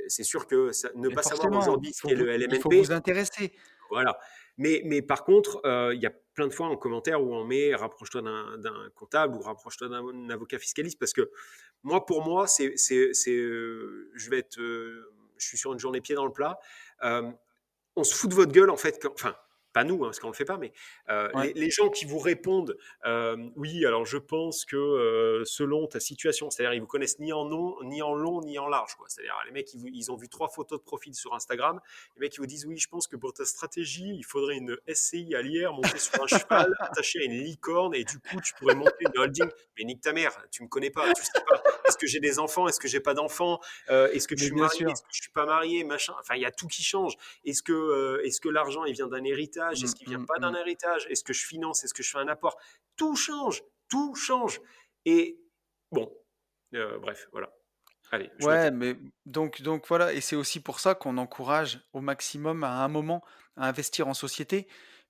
C'est sûr que ne Mais pas savoir forcément, aujourd'hui ce qu'est le il faut LMNP, vous intéresser. voilà. Mais par contre, il y a plein de fois en commentaire où on met rapproche-toi d'un comptable ou rapproche-toi d'un avocat fiscaliste parce que moi, pour moi, je suis sur une journée pied dans le plat. Euh, on se fout de votre gueule en fait. Enfin, pas nous, hein, parce qu'on le fait pas, mais Ouais. les gens qui vous répondent, oui, alors je pense que selon ta situation, c'est-à-dire ils vous connaissent ni en long, ni en large, quoi. C'est-à-dire les mecs, ils ont vu 3 photos de profil sur Instagram, les mecs, ils vous disent, oui, je pense que pour ta stratégie, il faudrait une SCI à l'IR montée sur un cheval, attachée à une licorne, et du coup, tu pourrais monter une holding. Mais nique ta mère, tu me connais pas, tu sais pas. Est-ce que j'ai des enfants? Est-ce que j'ai pas d'enfants? Est-ce que je Mais suis bien marié? sûr. Est-ce que je suis pas marié? Machin. Enfin, il y a tout qui change. Est-ce que l'argent, il vient d'un héritage? Mmh, Est-ce qu'il vient mmh, pas d'un mmh. héritage? Est-ce que je finance? Est-ce que je fais un apport? Tout change, tout change. Et bon, bref, voilà. Allez, je me tais. Ouais, mais donc voilà, et c'est aussi pour ça qu'on encourage au maximum à un moment à investir en société,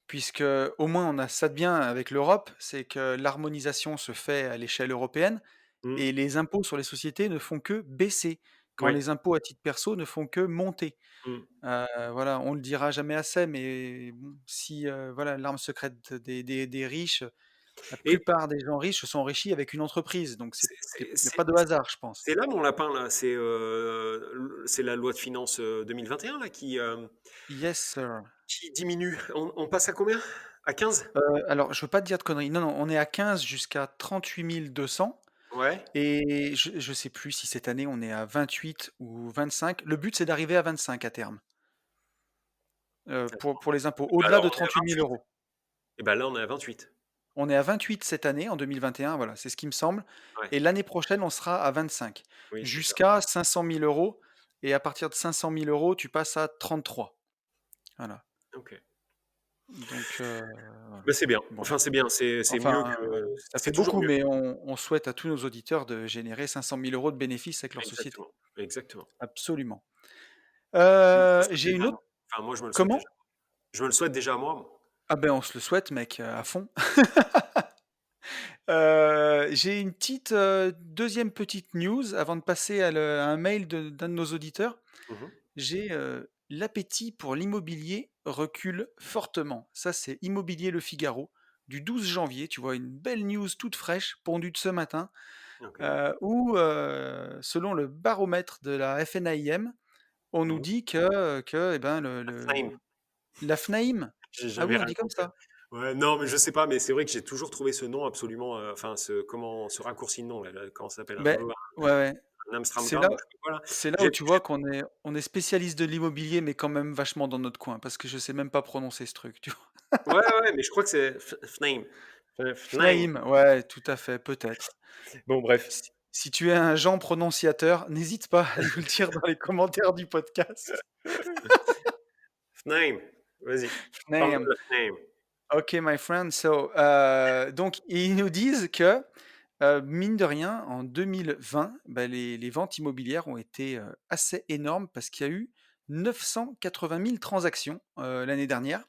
puisque au moins on a ça de bien avec l'Europe, c'est que l'harmonisation se fait à l'échelle européenne Mm. et les impôts sur les sociétés ne font que baisser, quand Oui. les impôts à titre perso ne font que monter. Mm. Voilà, on le dira jamais assez, mais bon, si, voilà, l'arme secrète des riches, la Et plupart des gens riches se sont enrichis avec une entreprise, donc c'est il c'est- y a c'est- pas de hasard, je pense. c'est là mon lapin, là. C'est la loi de finances 2021 là, Yes sir. qui diminue. On passe à combien? À 15? Alors je veux pas te dire de conneries. Non, non, on est à 15 jusqu'à 38 200 Ouais. et je sais plus si cette année on est à 28 ou 25. Le but, c'est d'arriver à 25 à terme, pour les impôts, Bah au-delà alors de on est à 38 000 28. euros. Et ben là on est à 28. On est à 28 cette année, en 2021, voilà, c'est ce qui me semble, Ouais. et l'année prochaine, on sera à 25, Oui, c'est ça. jusqu'à 500 000 euros, et à partir de 500 000 euros, tu passes à 33. Voilà, Ok. donc voilà. Bah, c'est bien. Bon, Enfin, c'est bien. C'est mieux enfin, que. ça C'est fait toujours beaucoup, mieux. mais on souhaite à tous nos auditeurs de générer 500 000 euros de bénéfices avec leur société. Exactement. Exactement. Absolument. Je me le souhaite J'ai déjà une à autre. moi. Enfin, moi, je me le souhaite déjà. Comment? Je me le souhaite déjà à moi, moi. Ah ben, on se le souhaite mec, à fond. J'ai une petite, 2e petite news avant de passer à un mail d'un de nos auditeurs. Mhm. J'ai, l'appétit pour l'immobilier recule fortement. Ça, c'est Immobilier Le Figaro du 12 janvier, tu vois? Une belle news toute fraîche, pondue de ce matin, Ok. où, selon le baromètre de la FNAIM, on nous Mhm. dit que, eh ben, Fnaim. la FNAIM? J'ai Ah oui, jamais on rien dit comme compris. ça? Ouais, non, mais je sais pas, mais c'est vrai que j'ai toujours trouvé ce nom absolument, enfin, ce raccourci de nom, là, comment ça s'appelle, Ben ouais, ouais. un C'est Amstramgram, là ou je sais pas quoi, là. c'est là où J'ai, tu vois qu'on est spécialiste de l'immobilier, mais quand même vachement dans notre coin, parce que je sais même pas prononcer ce truc, tu vois? ouais, ouais, mais je crois que c'est Fnaim. Fnaim. FNAIM, ouais, tout à fait, peut-être. Bon, bref. Si tu es un Jean prononciateur, n'hésite pas à nous le dire dans les commentaires du podcast. Fnaim. Vas-y. Parle-moi FNAIM. de Fnaim. OK, my friend. So, donc ils nous disent que, mine de rien, en 2020, bah, les ventes immobilières ont été, assez énormes parce qu'il y a eu 980 000 transactions, l'année dernière,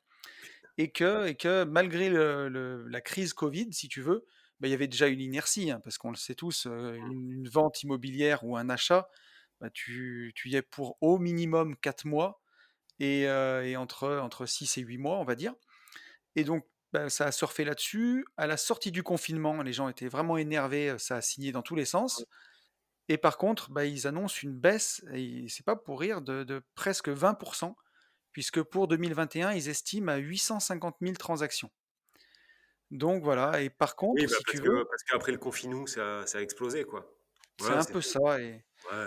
et que malgré la crise covid, si tu veux, bah, il y avait déjà une inertie, hein, parce qu'on le sait tous, une vente immobilière ou un achat, bah, tu y es pour au minimum 4 mois, et entre 6 et 8 mois, on va dire, et donc bah, ça a surfé là-dessus. À la sortie du confinement, les gens étaient vraiment énervés, ça a signé dans tous les sens, et par contre, bah, ils annoncent une baisse, et c'est pas pour rire, de presque 20, puisque pour 2021, ils estiment à 850 000 transactions. Donc voilà, et par Oui, contre, bah, si tu veux, parce qu'après le confinement, ça a explosé, quoi. c'est Voilà, un c'est peu tout. ça, et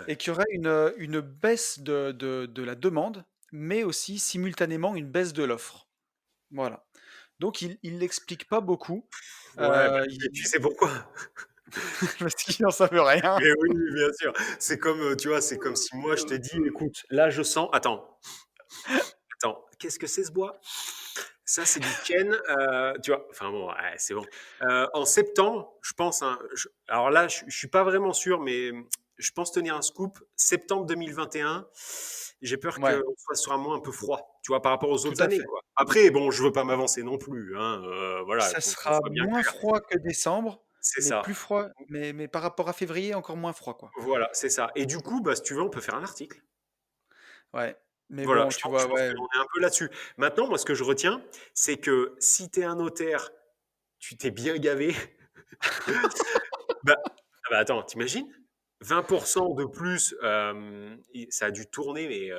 Ouais. qu'il y aurait une baisse de la demande, mais aussi simultanément une baisse de l'offre. Voilà. Donc il l'explique pas beaucoup, Ouais, bah, tu il sais pourquoi? parce qu'il n'en savent rien. Mais oui, bien sûr. C'est comme, tu vois, c'est comme si moi je te dis: «Écoute, là je sens» attends, qu'est-ce que c'est ce bois? Ça, c'est du chêne, tu vois? Enfin bon, ouais, c'est bon. En septembre, je pense, hein, alors là, je suis pas vraiment sûr, mais je pense tenir un scoop. Septembre 2021, j'ai peur Ouais, qu'on soit sur un mois un peu froid, tu vois, par rapport aux tout autres à années, fait. quoi. Après, bon, je veux pas m'avancer non plus, hein, voilà, Ça qu'on sera soit bien moins clair. froid que décembre, C'est mais plus ça. froid, mais par rapport à février, encore moins froid, quoi. Voilà, c'est ça. Et du coup, bah, si tu veux, on peut faire un article. Ouais, mais Voilà, bon, tu je vois, pense ouais. qu'on est un peu là-dessus. Maintenant, moi, ce que je retiens, c'est que si tu es un notaire, tu t'es bien gavé. Bah, ah bah attends, t'imagines? 20% de plus, ça a dû tourner, mais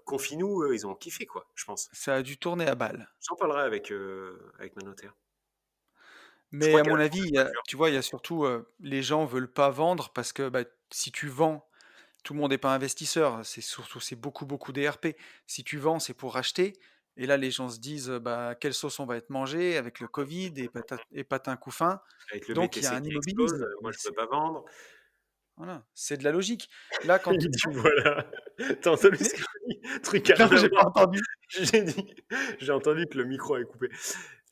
Confinou, ils ont kiffé, quoi, je pense. Ça a dû tourner à balle. J'en parlerai avec ma notaire. Je Mais crois à qu'elle mon a avis, changé de voiture. tu vois, il y a surtout, les gens veulent pas vendre parce que, bah, si tu vends, tout le monde n'est pas investisseur. C'est beaucoup, beaucoup DRP. Si tu vends, c'est pour racheter. Et là, les gens se disent, bah, quelle sauce on va être mangé avec le Covid et patin couffin. Avec le Donc il y a BTC un qui explose, immobilisme. moi Mais je peux c'est pas vendre. voilà, c'est de la logique. Là, Il quand dit voilà. T'as entendu ce que j'ai dit? Truc à non, rien à j'ai pas voir. entendu. J'ai dit, j'ai entendu que le micro est coupé.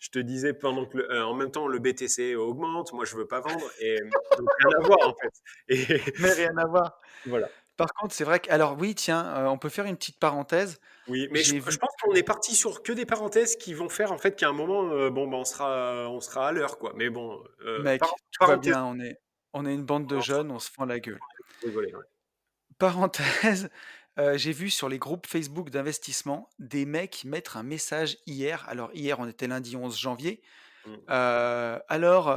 Je te disais pendant que en même temps le BTC augmente, moi je veux pas vendre et donc rien à voir en fait. Et Mais rien à voir. voilà. Par contre, c'est vrai que alors oui, tiens, on peut faire une petite parenthèse. Oui, mais je, J'ai je vu pense qu'on est parti sur que des parenthèses qui vont faire en fait qu'à un moment, bon, bah, on sera à l'heure quoi. Mais bon, mec, tout va parenthèse, bien, on est une bande de on s'en jeunes, on se fend la gueule. rigoler. Ouais. Parenthèse, j'ai vu sur les groupes Facebook d'investissement des mecs mettre un message hier, alors hier on était lundi 11 janvier, Mm, «Alors,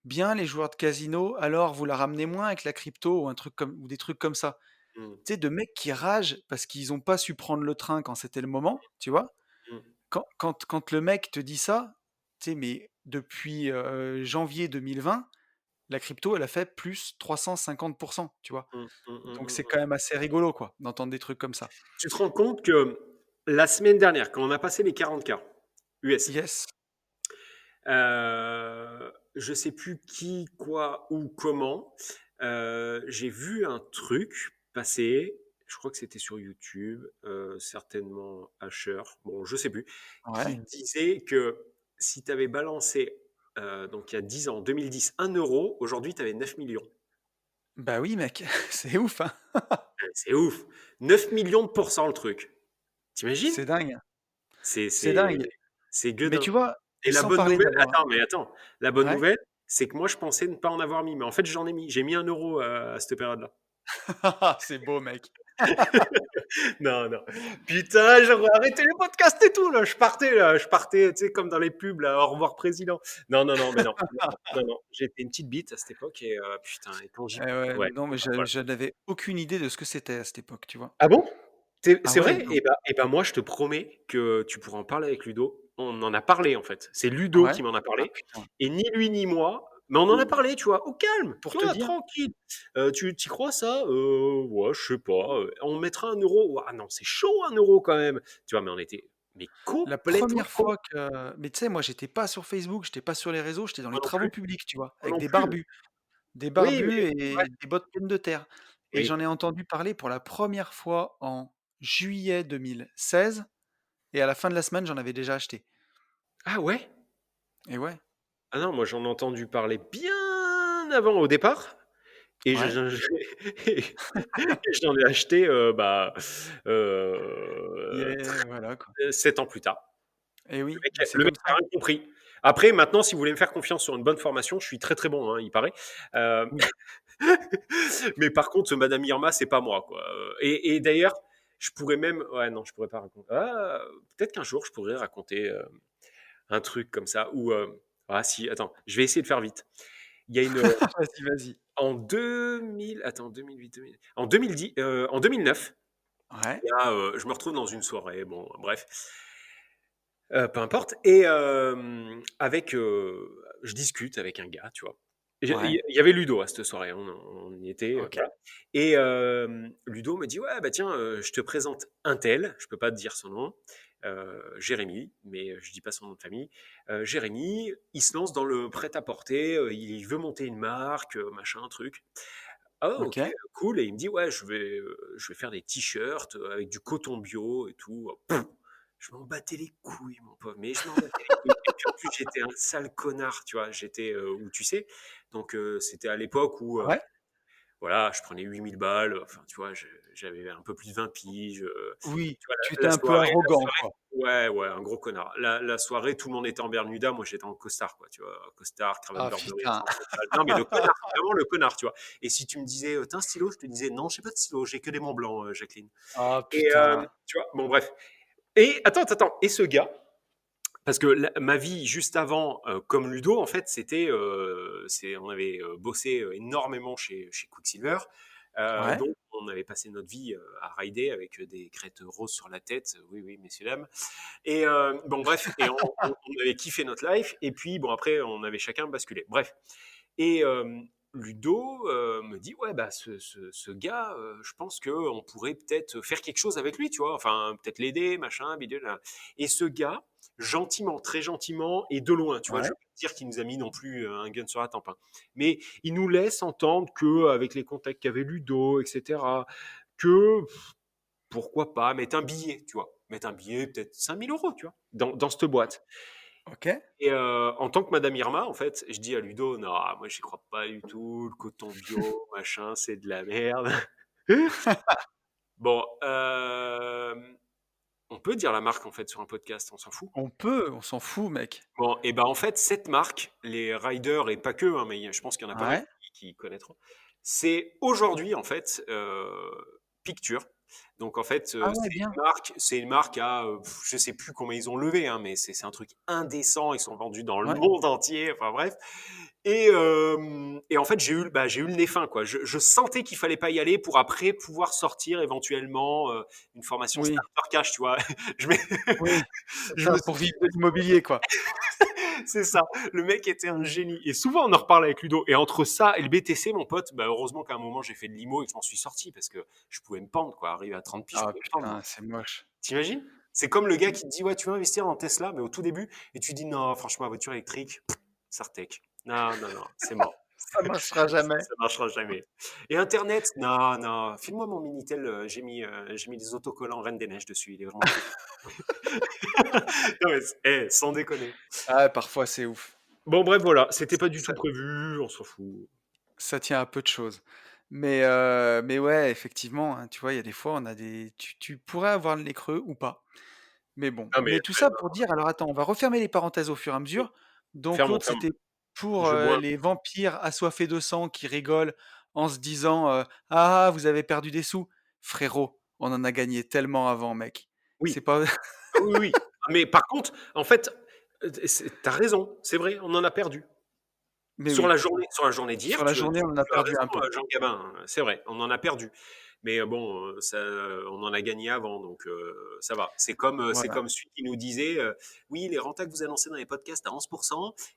bien les joueurs de casino, alors vous la ramenez moins avec la crypto?» ou un truc comme ou des trucs comme ça. mm, Tu sais, de mecs qui ragent parce qu'ils ont pas su prendre le train quand c'était le moment, tu vois? mm. Quand le mec te dit ça, tu sais, mais depuis, janvier 2020, la crypto, elle a fait plus 350, tu vois? Mmh, mmh, mmh, Donc mmh, c'est mmh. quand même assez rigolo, quoi, d'entendre des trucs comme ça. Tu te rends compte que la semaine dernière, quand on a passé les 40K US, Yes, je sais plus qui, quoi ou comment, j'ai vu un truc passer, je crois que c'était sur YouTube, certainement Asher, bon, je sais plus, qui ouais. disait que si tu avais balancé, donc il y a 10 ans, en 2010, 1 euro, aujourd'hui tu avais 9 millions. Bah oui, mec, c'est ouf, hein. C'est ouf. 9 millions de pourcents le truc. T'imagines? C'est dingue, C'est c'est c'est dingue. c'est Mais gueudin. tu vois, Et la sans bonne parler nouvelle d'avoir attends, la bonne ouais? nouvelle, c'est que moi je pensais ne pas en avoir mis, mais en fait j'en ai mis. J'ai mis 1 euro à cette période-là. C'est beau, mec. Non, non. Putain, j'aurais arrêté les podcasts et tout là. Je partais, tu sais, comme dans les pubs là, au revoir président. Non, non, non, mais non, non, non, non. J'étais une petite bite à cette époque et putain, et quand j'y, Ouais, ouais, non, mais voilà. je n'avais aucune idée de ce que c'était à cette époque, tu vois? Ah bon? Ah C'est ouais, vrai? non. Et ben moi, je te promets que tu pourras en parler avec Ludo. On en a parlé en fait. C'est Ludo Ouais? qui m'en a Ah parlé. putain. Et ni lui ni moi, mais on en a parlé, tu vois, au calme, Pour tu te vois, dire tranquille. Tu t'y crois ça? Ouais, je sais pas. On mettra 1 euro. Ah non, c'est chaud 1 euro quand même. Tu vois, mais on était mais la complètement première con. fois que mais tu sais, moi, j'étais pas sur Facebook, j'étais pas sur les réseaux, j'étais dans les Moi non travaux plus. publics, tu vois? Moi Avec non des plus. barbus. Des Oui, barbus mais ouais, et des bottes pleines de terre et oui. j'en ai entendu parler pour la première fois en juillet 2016 et à la fin de la semaine, j'en avais déjà acheté Ah ouais? et ouais, Ah non, moi j'en ai entendu parler bien avant au départ. Et ouais, et j'en ai acheté, voilà quoi 7 ans plus tard. et Le oui, mec bah, c'est le mec comme a ça. rien compris. Après, maintenant, si vous voulez me faire confiance sur une bonne formation, je suis très, très bon, hein, il paraît. Heu, Oui, mais par contre, madame Irma, c'est pas moi, quoi. Et d'ailleurs, je pourrais même ouais, non, je pourrais pas raconter. Peut-être qu'un jour, je pourrais raconter, un truc comme ça ou, ah si, attends, je vais essayer de faire vite. Il y a une, vas-y, vas-y. en 2000 attends, 2008-2000 en 2010, en 2009, Ouais, là, je me retrouve dans une soirée, bon, bref, peu importe et je discute avec un gars, tu vois? ouais, Il y avait Ludo à cette soirée, on y était, OK, voilà et Ludo me dit: «Ouais, bah, tiens, je te présente untel», je peux pas te dire son nom, Jérémy, mais je dis pas son nom de famille. Jérémy, il se lance dans le prêt-à-porter, il veut monter une marque, machin, truc. Ah OK, OK. cool et il me dit: «Ouais, je vais faire des t-shirts, avec du coton bio et tout». Pff, je m'en battais les couilles mon pauvre, mais je m'en battais les couilles et puis en plus j'étais un sale connard, tu vois? J'étais, où tu sais? Donc c'était à l'époque où, Ouais, voilà, je prenais 8 000 balles, enfin tu vois? J'avais un peu plus de 20 piges, oui, tu vois? tu étais La un peu soirée la arrogant, soirée quoi. ouais, ouais, un gros connard. La soirée, tout le monde était en Bermuda, moi j'étais en costard quoi, tu vois? Costard, cravate Ah Burberry putain. transversale. Non mais le connard, vraiment le connard, tu vois? Et si tu me disais: «Tu as un stylo?» Je te disais: «Non, j'ai pas de stylo, j'ai que des Mont Blanc, Jacqueline» Ah et putain. tu vois? Bon bref et attends et ce gars parce que ma vie juste avant, comme Ludo en fait, c'était, on avait, bossé, énormément chez Quicksilver. Ouais. Donc on avait passé notre vie, à rider avec, des crêtes roses sur la tête. Oui, oui, messieurs, dames. Et bon bref, et on avait kiffé notre life et puis bon après on avait chacun basculé. Bref et Ludo, me dit: «Ouais, bah, ce gars, je pense qu'on pourrait peut-être faire quelque chose avec lui», tu vois? Enfin, peut-être l'aider, machin, bidule, et ce gars, gentiment, très gentiment et de loin, tu vois? Je Ouais. veux pas dire qu'il nous a mis non plus, un gun sur la tempe, hein, mais il nous laisse entendre qu'avec les contacts qu'avait Ludo et cetera, que pourquoi pas mettre un billet, tu vois? Mettre un billet, peut-être 5 000 €, tu vois? Dans cette boîte. OK. Et en tant que Madame Irma, en fait, je dis à Ludo: «Non, moi j'y crois pas du tout, le coton bio, machin, c'est de la merde». Bon, on peut dire la marque en fait sur un podcast, on s'en fout. On peut, on s'en fout, mec. Bon et ben, en fait, cette marque, les riders et pas que, hein, mais je pense qu'il y en a pas mal Ouais. qui connaîtront. C'est aujourd'hui en fait, Picture. Donc en fait, Ah ouais, bien. c'est une marque à, je sais plus combien ils ont levé, hein, mais c'est un truc indécent. Ils sont vendus dans le Ouais. monde entier, enfin bref. Et en fait, j'ai eu le nez fin, quoi. Je sentais qu'il fallait pas y aller pour après pouvoir sortir éventuellement, une formation Oui, starter cash, tu vois? Je me oui, c'est je ça, me pour suis vivre de l'immobilier, quoi. c'est ça. Le mec était un génie. Et souvent, on en reparle avec Ludo. Et entre ça et le BTC, mon pote, bah, heureusement qu'à un moment, j'ai fait de l'IMO et que je m'en suis sorti parce que je pouvais me pendre, quoi. Arrivé à 30 piges, je Ah pouvais me pendre, moi. putain, c'est moche. T'imagines? C'est comme le gars qui te dit, ouais, tu veux investir dans Tesla, mais au tout début, et tu dis, non, franchement, la voiture électrique, Sartec. Non, non, non, c'est mort. Ça marchera jamais. Ça marchera jamais. Et Internet, non, non, file-moi mon Minitel, j'ai mis des autocollants Reine des Neiges dessus, il est vraiment cool. Non, mais, sans déconner. Ah, parfois, c'est ouf. Bon, bref, voilà, c'était pas du tout Ça prévu, on s'en fout. ça tient à peu de choses. Mais ouais, effectivement, hein, tu vois, il y a des fois, on a des tu pourrais avoir le nez creux ou pas. Mais bon, Non, mais mais tout ça pour dire alors attends, on va refermer les parenthèses au fur et à oui, mesure. Donc ferme, l'autre, ferme. c'était pour, Je bois. les vampires assoiffés de sang qui rigolent en se disant, «Ah, vous avez perdu des sous». Frérot, on en a gagné tellement avant, mec. C'est Oui, pas ah oui, oui, oui. Mais par contre, en fait, tu raison, c'est vrai, on en a perdu. mais oui, Sur la journée sur d'hier, la tu journée, on en a as perdu un raison, peu. Jean Gabin, c'est vrai, on en a perdu. Mais bon, ça, on en a gagné avant, donc ça va. C'est Voilà. comme celui qui nous disait, «Oui, les rentas que vous annoncez dans les podcasts à 11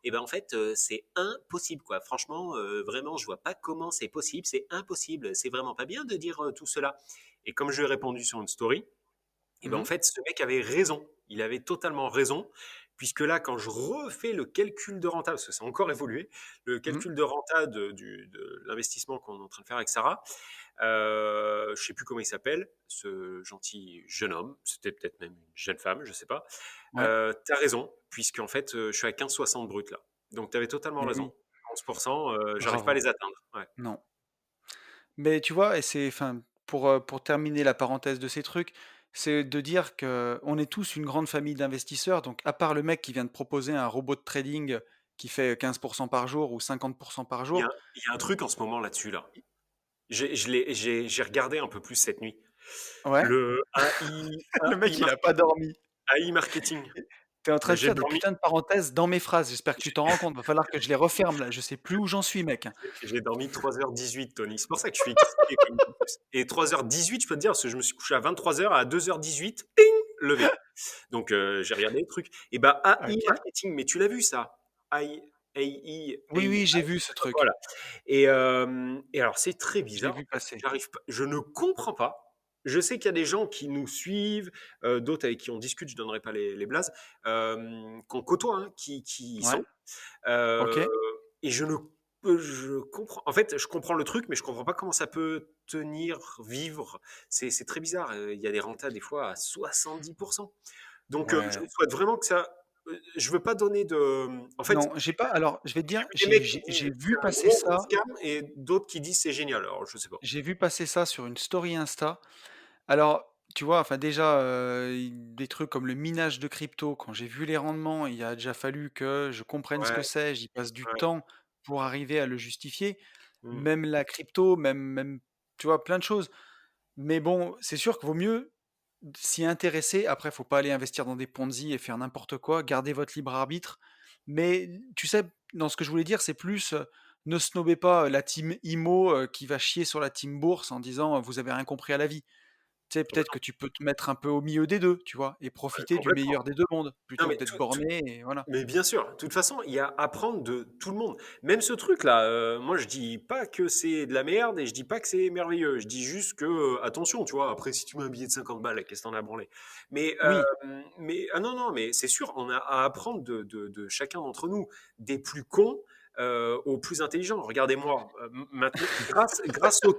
et ben, en fait, c'est impossible, quoi. Franchement, vraiment, je vois pas comment c'est possible, c'est impossible. C'est vraiment pas bien de dire, tout cela». Et comme je lui ai répondu sur une story, et ben en Mmh. fait, ce mec avait raison. Il avait totalement raison, puisque là, quand je refais le calcul de renta, parce que ça a encore évolué, le Mmh. calcul de renta de l'investissement qu'on est en train de faire avec Sarah, je sais plus comment il s'appelle, ce gentil jeune homme, c'était peut-être même une jeune femme, je sais pas. Ouais. Tu as raison, puisqu'en fait, je suis à 15,60 brut là. Donc tu avais totalement Mais raison. oui, 11%, j'arrive pas à bravo. les atteindre. Ouais. Non. Mais tu vois? Et c'est enfin, pour terminer la parenthèse de ces trucs, c'est de dire que on est tous une grande famille d'investisseurs, donc à part le mec qui vient de proposer un robot de trading qui fait 15 par jour ou 50 par jour. Il y a un truc en ce moment là-dessus là. J'ai regardé un peu plus cette nuit. Ouais, Le AI, le mec AI, il mar- a pas dormi. AI marketing. Tu es en Mais train de faire des putains de parenthèses dans mes phrases, j'espère que tu j'ai- t'en rends compte. Va falloir que je les referme là, je sais plus où j'en suis, mec. j'ai dormi 3h18, Tony. C'est pour ça que je suis excité comme une pousse. Et 3h18, je peux te dire, parce que je me suis couché à 23h, à 2h18, ting, levé. Donc j'ai regardé les trucs. Et bah AI OK. marketing, mais tu l'as vu ça? AI, AI, Oui, AI, oui, j'ai vu ce truc. voilà. Et alors c'est très Je l'ai bizarre. vu passer. J'arrive pas, je ne comprends pas. Je sais qu'il y a des gens qui nous suivent, d'autres avec qui on discute, je donnerai pas les blazes, qu'on côtoie, hein, qui y Ouais, sont. Euh, OK. et je comprends. En fait, je comprends le truc, mais je comprends pas comment ça peut tenir, vivre. C'est très bizarre. Il y a des rentas des fois à 70%. Donc, je Ouais. souhaite vraiment que ça. Je veux pas donner de. En fait, Non, j'ai pas alors je vais te j'ai dire, vu des mecs qui j'ai disent vu c'est un passer gros gros ça. scam et d'autres qui disent c'est génial. Alors, je sais pas. J'ai vu passer ça sur une story Insta. Alors, tu vois, enfin déjà, des trucs comme le minage de crypto, quand j'ai vu les rendements, il a déjà fallu que je comprenne ce que Ouais, c'est, j'y passe du ouais. temps pour arriver à le justifier. Mm. Même la crypto, même, tu vois, plein de choses. Mais bon, c'est sûr qu'il vaut mieux s'y intéresser. Après, faut pas aller investir dans des Ponzi et faire n'importe quoi. Gardez votre libre arbitre. Mais tu sais, dans ce que je voulais dire, c'est plus, ne snobez pas la team IMO qui va chier sur la team bourse en disant vous avez rien compris à la vie. Tu sais, peut-être que tu peux te mettre un peu au milieu des deux, tu vois, et profiter du Complètement. meilleur des deux mondes Non, plutôt que mais d'être borné et voilà. mais bien sûr, de toute façon, il y a à prendre de tout le monde. Même ce truc-là, moi je dis pas que c'est de la merde et je dis pas que c'est merveilleux. Je dis juste que, attention, tu vois, après si tu mets un billet de 50 balles, qu'est-ce que t'en as branlé? Mais, Oui, ah non, non, mais c'est sûr, on a à apprendre de chacun d'entre nous, des plus cons aux plus intelligents. Regardez-moi, maintenant, grâce aux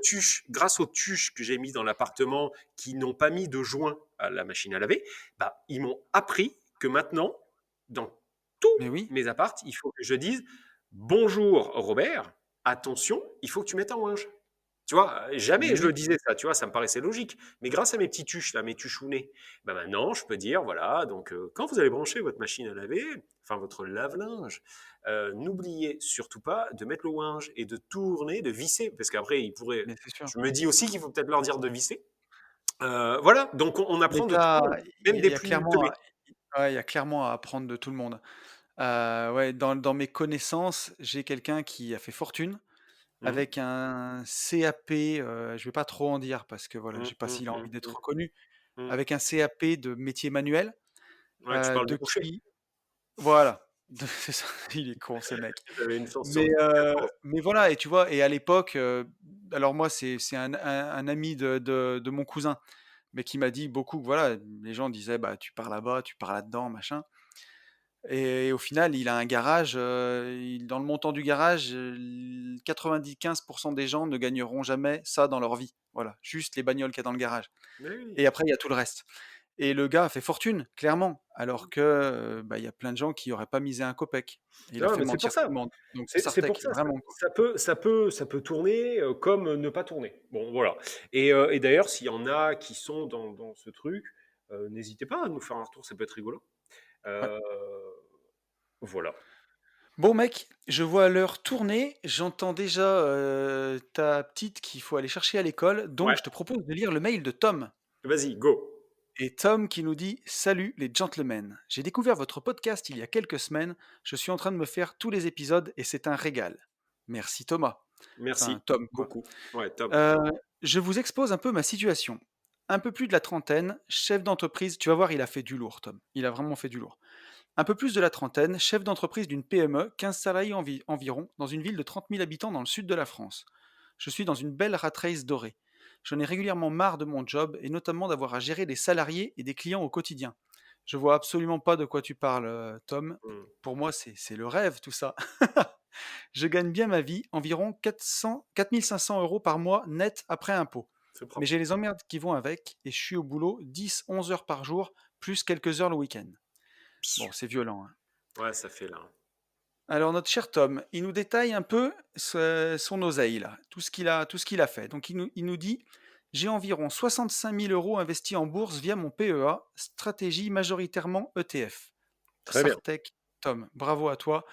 tuches que j'ai mis dans l'appartement qui n'ont pas mis de joint à la machine à laver, bah, ils m'ont appris que maintenant, dans tous mais oui, mes appartes, il faut que je dise bonjour Robert, attention, il faut que tu mettes un linge. Tu vois, jamais mais je le oui. disais ça, tu vois, ça me paraissait logique. Mais grâce à mes petits tuches, là, mes tuchounets, bah maintenant, je peux dire, voilà, donc quand vous allez brancher votre machine à laver, enfin votre lave-linge, n'oubliez surtout pas de mettre le linge et de tourner, de visser, parce qu'après, ils pourraient. Mais c'est sûr. Je me dis aussi qu'il faut peut-être leur dire de visser. Voilà, donc on Mais apprend de tout tu le monde, même il des y a plus clairement teubés. ouais, il y a clairement à apprendre de tout le monde. Ouais, dans mes connaissances, j'ai quelqu'un qui a fait fortune Mmh. avec un CAP, je vais pas trop en dire parce que voilà, je Mmh, sais pas mmh, s'il a envie mmh, d'être mmh, reconnu, mmh. avec un CAP de métier manuel, Ouais, tu parles de du boucher. qui voilà, c'est ça, il est con ce mec. J'avais une chance sur Mais, 14. voilà et tu vois? Et à l'époque, alors moi c'est un ami de mon cousin, mais qui m'a dit beaucoup que voilà, les gens disaient: «Bah, tu pars là-bas, tu pars là-dedans, machin». Et au final, il a un garage, il dans le montant du garage, 95 des gens ne gagneront jamais ça dans leur vie. Voilà, juste les bagnoles qu'il y a dans le garage Mais oui. et après il y a tout le reste et le gars a fait fortune, clairement, alors que, bah, il y a plein de gens qui auraient pas misé un copec et il a Non, fait mais c'est pour mentir tout ça. le monde. Donc C'est pour Sartec, ça, vraiment, quoi. ça peut tourner comme ne pas tourner. Bon, voilà. Et d'ailleurs, s'il y en a qui sont dans ce truc, n'hésitez pas à nous faire un retour, ça peut être rigolo. Ouais. Euh, voilà. Bon mec, je vois l'heure tourner, j'entends déjà, ta petite qu'il faut aller chercher à l'école, donc Ouais, je te propose de lire le mail de Tom. vas-y, go. Et Tom qui nous dit: «Salut les gentlemen, j'ai découvert votre podcast il y a quelques semaines, je suis en train de me faire tous les épisodes et c'est un régal. Merci Thomas». Enfin Merci Tom quoi. beaucoup. Ouais, Tom. Heu, je vous expose un peu ma situation. Un peu plus de la trentaine, chef d'entreprise, tu vas voir, il a fait du lourd Tom, il a vraiment fait du lourd. Un peu plus de la trentaine, chef d'entreprise d'une PME, 15 salariés environ, dans une ville de 30 000 habitants dans le sud de la France. Je suis dans une belle rat race dorée. J'en ai régulièrement marre de mon job et notamment d'avoir à gérer des salariés et des clients au quotidien. Je vois absolument pas de quoi tu parles, Tom. Hmm, Pour moi, c'est le rêve tout ça. Je gagne bien ma vie, environ 4 500 euros par mois net après impôt. c'est Mais propre. j'ai les emmerdes qui vont avec et je suis au boulot 10-11 heures par jour, plus quelques heures le week-end. Bon, c'est violent, hein. Ouais, ça fait là. Alors notre cher Tom, il nous détaille un peu son oseille là, tout ce qu'il a fait. Donc il nous dit: «J'ai environ 65 000 € investis en bourse via mon PEA, stratégie majoritairement ETF». Très bien. Sartec, Tom, bravo à toi.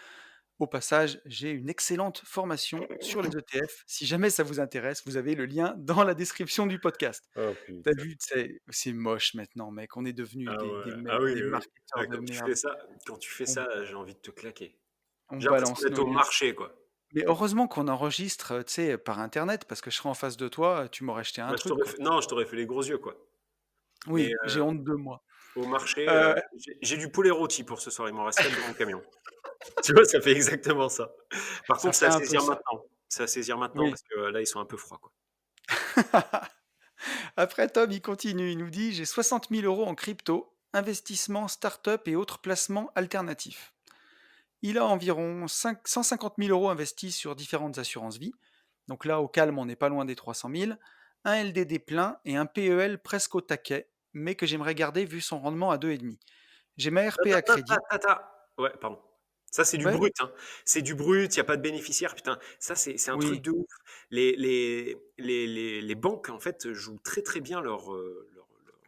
Au passage, j'ai une excellente formation sur les ETF. Si jamais ça vous intéresse, vous avez le lien dans la description du podcast. Oh T'as putain. vu, c'est moche maintenant mec, on est devenus Ah des ouais. mecs, Ah oui, des oui, oui. marketeurs Ah, de merde. quand tu fais On ça, j'ai envie de te claquer. on J'ai l'impression balance d'être nos au liens. marché, quoi. Mais heureusement qu'on enregistre, tu sais, par internet, parce que je serais en face de toi, tu m'aurais jeté un Bah, je truc, t'aurais quoi. fait, non, je t'aurais fait les gros yeux, quoi. Mais Oui, j'ai honte de moi. au marché, Heu, j'ai du poulet rôti pour ce soir. Il m'en reste 4 dans mon camion. Tu vois, ça fait exactement ça. Par ça contre, c'est fait à un peu saisir ça. maintenant. C'est à saisir maintenant Oui. parce que là, ils sont un peu froids, quoi. Après Tom, il continue, il nous dit: «J'ai 60 000 € en crypto, investissement, start-up et autres placements alternatifs». Il a environ 150 000 € investis sur différentes assurances vie. Donc là, au calme, on n'est pas loin des 300 000. Un LDD plein et un PEL presque au taquet, mais que j'aimerais garder vu son rendement à 2,5. J'ai ma RP à crédit. Ouais, pardon. Ça, c'est du Ouais, brut, hein. C'est du brut, il y a pas de bénéficiaire, putain. Ça, c'est un truc oui. de ouf. Les banques, en fait, jouent très, très bien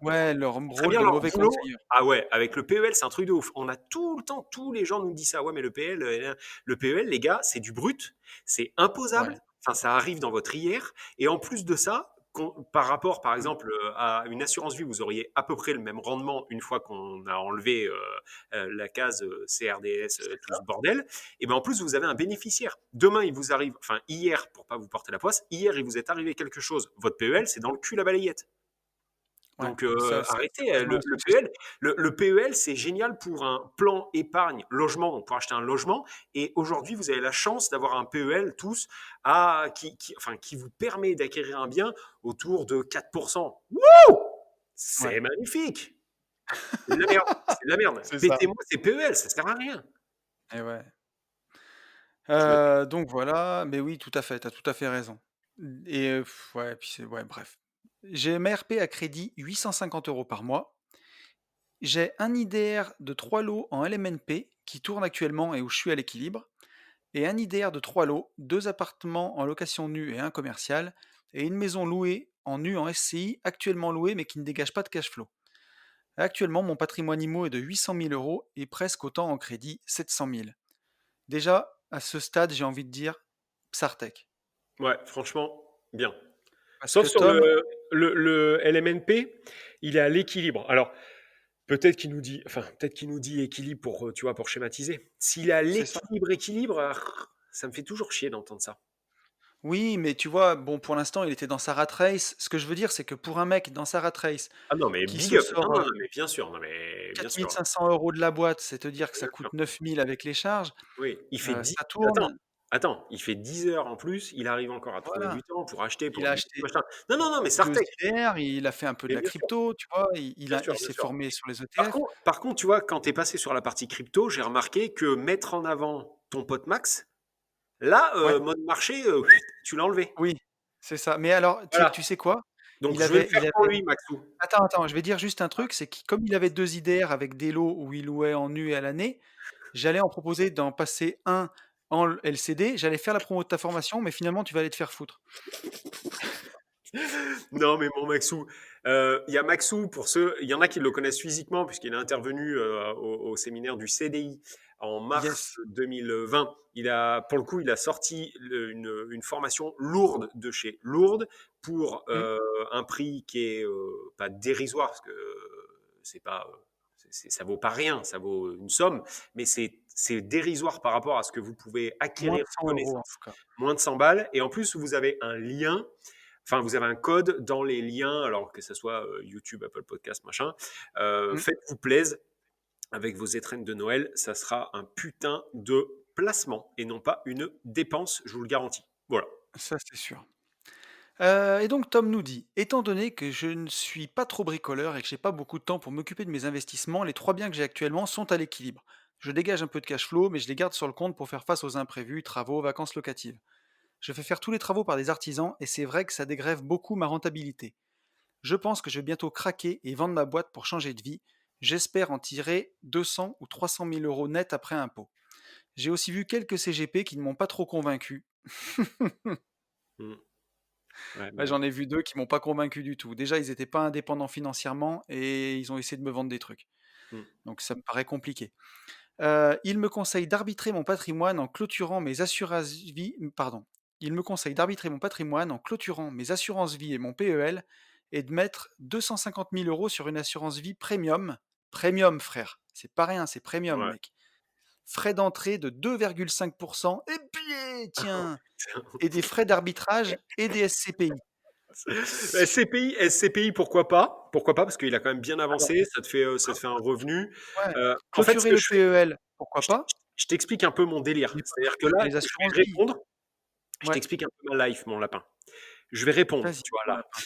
Ouais, leur très rôle bien de leur mauvais boulot. conseiller. Ah ouais, avec le PEL, c'est un truc de ouf. On a tout le temps, tous les gens nous disent ça. Ouais, mais le PEL, les gars, c'est du brut, c'est Ouais. imposable. Enfin, ça arrive dans votre IR. Et en plus de ça, par rapport, par Mmh. exemple, à une assurance vie, vous auriez à peu près le même rendement une fois qu'on a enlevé la case CRDS, C'est tout ça. ce bordel. Et ben en plus, vous avez un bénéficiaire. Demain, il vous arrive, enfin hier, pour pas vous porter la poisse, hier, il vous est arrivé quelque chose. Votre PEL, c'est dans le cul la balayette. Ouais, Donc ça arrêtez, rejoint le, ce que le j'ai PEL, le PEL, c'est génial pour un plan épargne logement, donc pour acheter un logement. Et aujourd'hui, vous avez la chance d'avoir un PEL tous enfin, qui vous permet d'acquérir un bien autour de 4%. Wouh! ouais, C'est magnifique. C'est de la merde. C'est de la merde. c'est ça. Pétez-moi ces PEL, ça sert à rien. Et ouais. Je me Donc voilà, mais oui, tout à fait, tu as tout à fait raison. Et ouais, puis c'est ouais, bref. J'ai ma RP à crédit 850 € par mois. J'ai un IDR de 3 lots en LMNP qui tourne actuellement et où je suis à l'équilibre, et un IDR de 3 lots, 2 appartements en location nue et un commercial, et une maison louée en nue en SCI, actuellement louée mais qui ne dégage pas de cash flow. Actuellement, mon patrimoine IMO est de 800 000 € et presque autant en crédit, 700 000. Déjà, à ce stade, j'ai envie de dire Psartech. Ouais, franchement, bien. Parce Sauf que sur Tom, le LMNP, il est à l'équilibre. Alors, peut-être qu'il nous dit équilibre pour, tu vois, pour schématiser. S'il est à c'est ça. l'équilibre, ça me fait toujours chier d'entendre ça. Oui, mais tu vois, bon, pour l'instant, il était dans sa rat race. Ce que je veux dire, c'est que pour un mec dans sa rat race Ah non, mais qui big se up. sort Non, non, non, mais bien sûr, non, mais bien 4 sûr, 500 € de la boîte, c'est te dire que ça bien coûte sûr. 9 000 avec les charges, Oui, il fait 10. ça Attends, tourne. attends, il fait 10 heures en plus, il arrive encore à trouver Voilà. du temps pour acheter, Il pour a visiter, acheté machin. Non, non, non, mais 2 Sartec, IDR, il a fait un peu de mais la crypto, tu vois? bien Il sûr, bien s'est sûr. formé sur les Par ETF. contre, par contre, tu vois, quand tu es passé sur la partie crypto, j'ai remarqué que mettre en avant ton pote Max, là, Ouais, mode marché, tu l'as enlevé. oui, c'est ça. Mais alors, tu Voilà. sais quoi? Donc Il je vais le avait faire il pour avait lui, Maxou. attends, je vais dire juste un truc, c'est que comme il avait 2 IDR avec des lots où il louait en nu et à l'année, j'allais en proposer d'en passer un en LCD, j'allais faire la promo de ta formation, mais finalement tu vas aller te faire foutre. Non, mais mon Maxou, il y a Maxou pour ceux, il y en a qui le connaissent physiquement puisqu'il est intervenu au séminaire du CDI en mars Yes. 2020. Pour le coup, il a sorti une formation lourde de chez Lourde pour Mmh. un prix qui est pas dérisoire parce que c'est pas, ça vaut pas rien, ça vaut une somme, mais c'est dérisoire par rapport à ce que vous pouvez Moins de acquérir de 100 € en connaissances. tout cas. Moins de 100 balles. Et en plus, vous avez un lien. Enfin, vous avez un code dans les liens, alors que ce soit YouTube, Apple Podcast, machin. Mmh. Faites-vous plaisir avec vos étrennes de Noël. Ça sera un putain de placement et non pas une dépense, je vous le garantis. Voilà. Ça, c'est sûr. Et donc Tom nous dit: «Étant donné que je ne suis pas trop bricoleur et que j'ai pas beaucoup de temps pour m'occuper de mes investissements, les 3 biens que j'ai actuellement sont à l'équilibre. Je dégage un peu de cash flow, mais je les garde sur le compte pour faire face aux imprévus, travaux, vacances locatives. Je fais faire tous les travaux par des artisans et c'est vrai que ça dégrève beaucoup ma rentabilité. Je pense que je vais bientôt craquer et vendre ma boîte pour changer de vie. J'espère en tirer 200 ou 300 000 € net après impôt. J'ai aussi vu quelques CGP qui ne m'ont pas trop convaincu.» Mm. Ouais, Ouais, mais j'en ai vu 2 qui m'ont pas convaincu du tout. Déjà, ils étaient pas indépendants financièrement et ils ont essayé de me vendre des trucs. mm. Donc ça me paraît compliqué. Il me conseille d'arbitrer mon patrimoine en clôturant mes assurances vie pardon. Il me conseille d'arbitrer mon patrimoine en clôturant mes assurances vie et mon PEL et de mettre 250 000 € sur une assurance vie premium. Premium, frère. C'est pas rien, c'est premium, Ouais. mec. Frais d'entrée de 2,5 et puis, tiens, et des frais d'arbitrage et des SCPI. SCPI, pourquoi pas? Pourquoi pas? Parce qu'il a quand même bien Alors, avancé. Ça te fait un revenu. ouais, En fait, ce clôturer que le je fais, PEL, pourquoi je pas, je t'explique un peu mon délire. mais pas C'est-à-dire que clôturer là, les je assurances vais vie. répondre. Je Ouais, t'explique un peu ma life, mon lapin. Je vais répondre, vas-y, tu vois, mon là. lapin.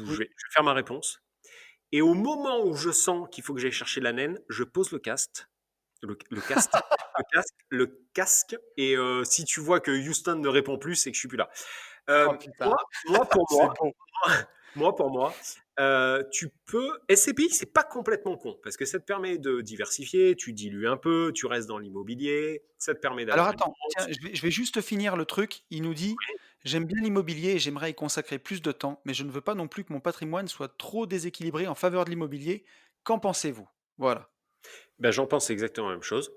Je Oui. vais faire ma réponse. Et au moment où je sens qu'il faut que j'aille chercher la naine, je pose le casque, le casque, le casque. Et si tu vois que Houston ne répond plus, c'est que je suis plus là. Oh Euh, putain, moi, moi, pour c'est moi, beau. pour moi, tu peux. SCPI, c'est pas complètement con parce que ça te permet de diversifier, tu dilues un peu, tu restes dans l'immobilier, ça te permet Alors d'avoir une attends, tiens, rente. je vais juste finir le truc. Il nous dit: «J'aime bien l'immobilier et j'aimerais y consacrer plus de temps, mais je ne veux pas non plus que mon patrimoine soit trop déséquilibré en faveur de l'immobilier. Qu'en pensez-vous?» Voilà. Ben, j'en pense exactement la même chose.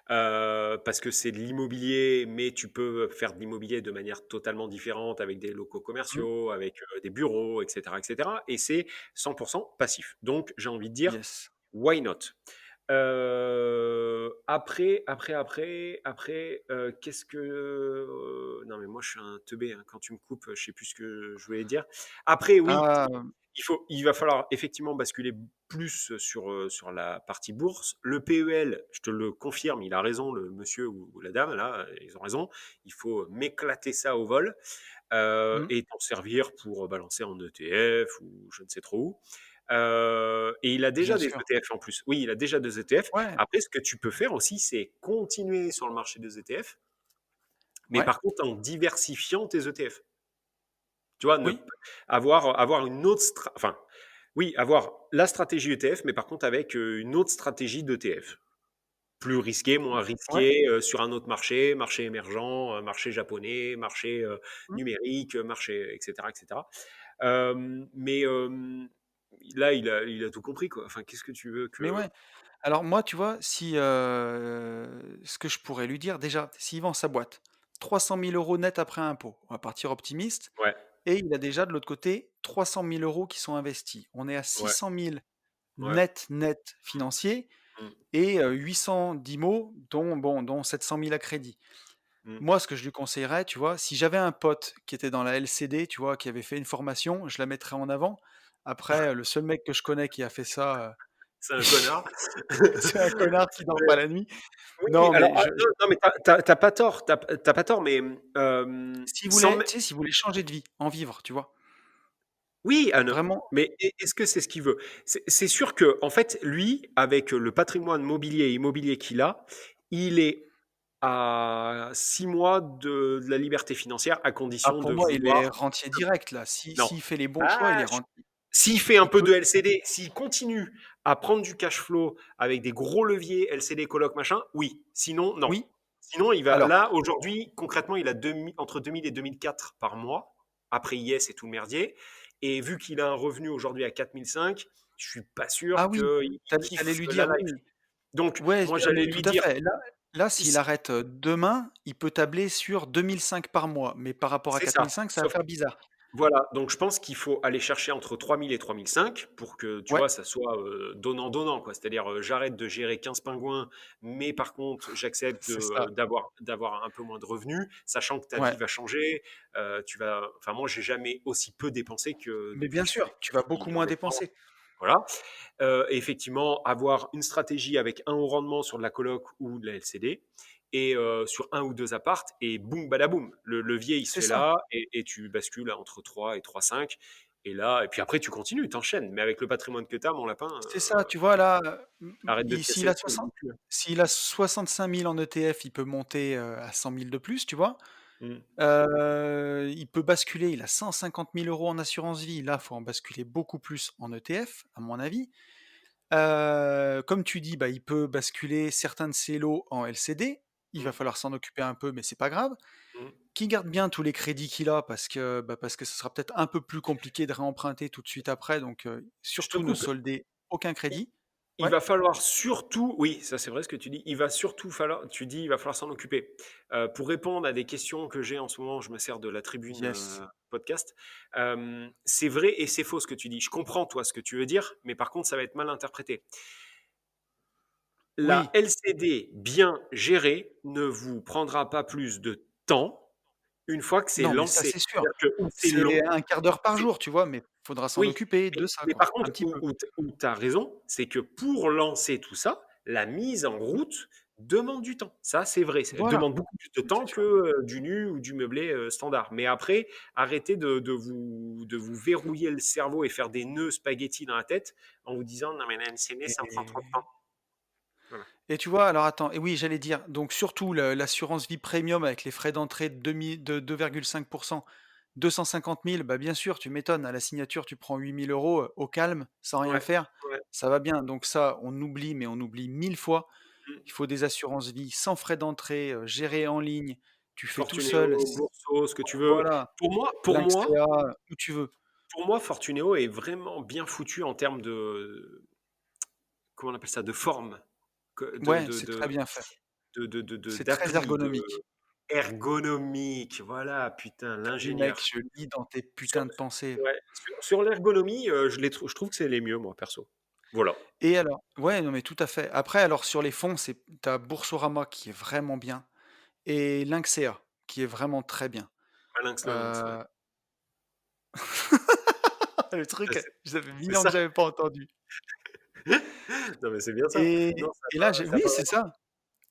Parce que c'est de l'immobilier, mais tu peux faire de l'immobilier de manière totalement différente avec des locaux Mmh. commerciaux, avec des bureaux, etc., etc. Et c'est 100% passif. Donc, j'ai envie de dire, Yes. why not? Après, qu'est-ce que. Non, mais moi, je suis un teubé, hein. Quand tu me coupes, je sais plus ce que je voulais dire. Après, oui, Ah, il va falloir effectivement basculer plus sur la partie bourse. Le PEL, je te le confirme, il a raison, le monsieur ou la dame, là, ils ont raison. Il faut m'éclater ça au vol mmh, et t'en servir pour balancer en ETF ou je ne sais trop où. Et il a bien déjà des sûr. ETF en plus. Oui, il a déjà des ETF. Ouais, Après, ce que tu peux faire aussi, c'est continuer sur le marché des ETF, mais ouais, par contre en diversifiant tes ETF. Tu vois, oui, avoir une autre, enfin, oui, avoir la stratégie ETF, mais par contre avec une autre stratégie d'ETF. Plus risqué, moins ouais, risqué, sur un autre marché, marché émergent, marché japonais, marché mmh, numérique, marché, etc., etc. Mais là, il a tout compris, quoi. Enfin, qu'est-ce que tu veux mais que. ouais. Alors moi, tu vois, si, ce que je pourrais lui dire, déjà, s'il vend sa boîte, 300 000 € net après impôt, on va partir optimiste Ouais, et il a déjà de l'autre côté 300 000 € qui sont investis. On est à ouais, 600 000 ouais. net financier Mm, et 800 d'IMO dont 700 000 à crédit. mm. Moi, ce que je lui conseillerais, tu vois, si j'avais un pote qui était dans la LCD, tu vois, qui avait fait une formation, je la mettrais en avant. Après, le seul mec que je connais qui a fait ça, C'est un connard. c'est un connard qui dort Mais pas la nuit. oui, Non, alors, mais je non, non, mais t'as pas tort, t'as pas tort, mais s'il sans, voulait, tu sais, s'il voulait changer de vie, en vivre, tu vois? oui, ah non, Vraiment mais est-ce que c'est ce qu'il veut? C'est sûr que, en fait, lui, avec le patrimoine mobilier et immobilier qu'il a, il est à 6 mois de la liberté financière à ah, condition pour de moi, il est vouloir. rentier direct là. Non. S'il fait les bons choix, il Ah, est rentier. s'il fait un Il peu peut de LCD, s'il continue à prendre du cash flow avec des gros leviers LCD, coloc, machin, oui. Sinon, non. oui, Sinon, il va alors là aujourd'hui, concrètement, il a entre 2000 et 2004 par mois après IS et tout le merdier. Et vu qu'il a un revenu aujourd'hui à 4005, je suis pas ah sûr oui, qu'il tu allais kiffe lui la dire life. oui. Donc, Ouais, moi, j'allais mais lui tout à dire, fait. Là, s'il si- arrête, demain, il peut tabler sur 2 500 par mois, mais par rapport à c'est 4 ça. 500, ça va Sauf faire bizarre. Voilà, donc je pense qu'il faut aller chercher entre 3000 et 3005 pour que, tu Ouais, vois, ça soit donnant-donnant, quoi. C'est-à-dire, j'arrête de gérer 15 pingouins, mais par contre, j'accepte c'est ça. d'avoir un peu moins de revenus, sachant que ta vie Ouais, va changer. Enfin, moi, j'ai jamais aussi peu dépensé que mais depuis bien que je suis sûr, tu vas beaucoup moins indépendant. dépenser. Voilà. Et effectivement, avoir une stratégie avec un haut rendement sur de la coloc ou de la LCD et sur un ou deux appartes et boum badaboum. Le levier, il se C'est fait ça, là et tu bascules entre 3 et 3,5. Et là, et puis après, tu continues, tu enchaînes. Mais avec le patrimoine que tu as, mon lapin, c'est ça, tu vois là, arrête de te il casser le cul non plus. s'il a 65 000 en ETF, il peut monter, à 100 000 de plus, tu vois? Mm. Il peut basculer, il a 150 000 € en assurance vie, là, faut en basculer beaucoup plus en ETF, à mon avis. Comme tu dis, bah, il peut basculer certains de ses lots en LCD. Il va Mm. falloir s'en occuper un peu, mais c'est pas grave. Mm. Qu'il garde bien tous les crédits qu'il a parce que ce sera peut-être un peu plus compliqué de réemprunter tout de suite après, donc Je te surtout ne coupe. solder aucun Il crédit. il Ouais, va falloir surtout, oui, ça c'est vrai ce que tu dis, il va surtout falloir, tu dis, il va falloir s'en occuper. Pour répondre à des questions que j'ai en ce moment, je me sers de la tribune yes. podcast. C'est vrai et c'est faux ce que tu dis. Je comprends toi ce que tu veux dire, mais par contre ça va être mal interprété. La Oui, LCD bien gérée ne vous prendra pas plus de temps une fois que c'est non, mais ça, lancé. c'est sûr. C'est-à-dire que où c'est C'est long, un quart d'heure par jour, tu vois? Mais faudra s'en oui, occuper de ça, mais quoi, par un contre, petit peu. où tu as raison, c'est que pour lancer tout ça, la mise en route demande du temps. Ça, c'est vrai. Elle Voilà, demande beaucoup plus de c'est temps que sûr. du nu ou du meublé standard. Mais après, arrêtez de vous verrouiller le cerveau et faire des nœuds spaghettis dans la tête en vous disant non, mais la NCD, ça me prend trop de Et temps. Voilà. et tu vois, alors attends, et oui, j'allais dire, donc surtout l'assurance vie premium avec les frais d'entrée de 2,5%, 250 000, bah bien sûr, tu m'étonnes, à la signature, tu prends 8 000 € au calme, sans rien Ouais, faire, ouais. ça va bien. Donc ça, on oublie, mais on oublie 1000 fois. Mm. Il faut des assurances vie sans frais d'entrée, gérées en ligne, tu fais tout seul, Fortunéo, Bourso, ce que tu veux. voilà, Pour moi, Lynxea, où tu veux. pour moi, Fortunéo est vraiment bien foutu en termes de, comment on appelle ça, de forme. Ouais, c'est très bien fait. C'est très d'appli, ergonomique. ergonomique. Voilà, putain, Tu vu mec, l'ingénieur. je lis dans tes Sur, putains de pensées. ouais, sur l'ergonomie, je trouve que c'est les mieux, moi, perso. Voilà. Et alors ouais, non mais tout à fait. Après alors sur les fonds, c'est tu as Boursorama qui est vraiment bien et Lynxea qui est vraiment très bien. Le lynx, ouais. Heu, le Ah, truc, ça fait c'est 1000 ans que ça. j'avais pas entendu. Non, mais c'est bien ça. Et Non, ça et a là pas, j'ai ça a oui, pas c'est vraiment. ça.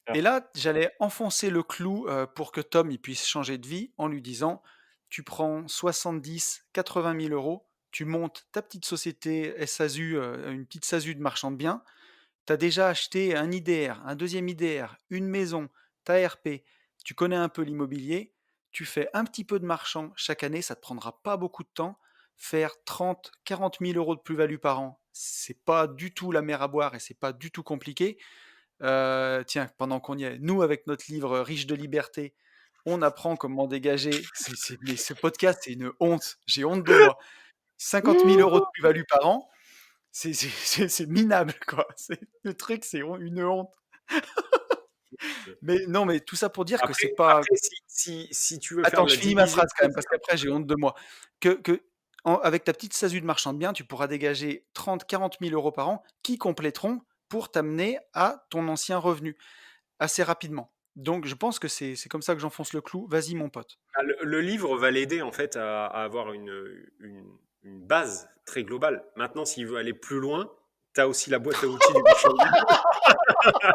Ah. Et là, j'allais enfoncer le clou, pour que Tom, il puisse changer de vie en lui disant: «Tu prends 70-80 000 €, tu montes ta petite société SASU, une petite SASU de marchand de biens. Tu as déjà acheté un IDR, un deuxième IDR, une maison, ta RP, tu connais un peu l'immobilier, tu fais un petit peu de marchand chaque année, ça te prendra pas beaucoup de temps. Faire 30-40 000 € de plus-value par an, c'est pas du tout la mer à boire et c'est pas du tout compliqué. Tiens, pendant qu'on y est, nous, avec notre livre Riche de liberté, on apprend comment dégager. Mais ce podcast, c'est une honte. J'ai honte de moi. 50 000 € de plus-value par an, c'est minable, quoi. Le truc, c'est une honte. Mais non, mais tout ça pour dire que c'est pas. Après, si tu veux faire Attends, de la je finis ma division phrase quand même, parce foncière, qu'après, j'ai honte de moi. Avec ta petite SASU de marchand de biens, tu pourras dégager 30-40 000 € par an qui compléteront pour t'amener à ton ancien revenu assez rapidement. Donc, je pense que c'est comme ça que j'enfonce le clou. Vas-y, mon pote. le livre va l'aider en fait à avoir une base très globale. Maintenant, s'il veut aller plus loin, tu as aussi la boîte à outils du marchand de biens.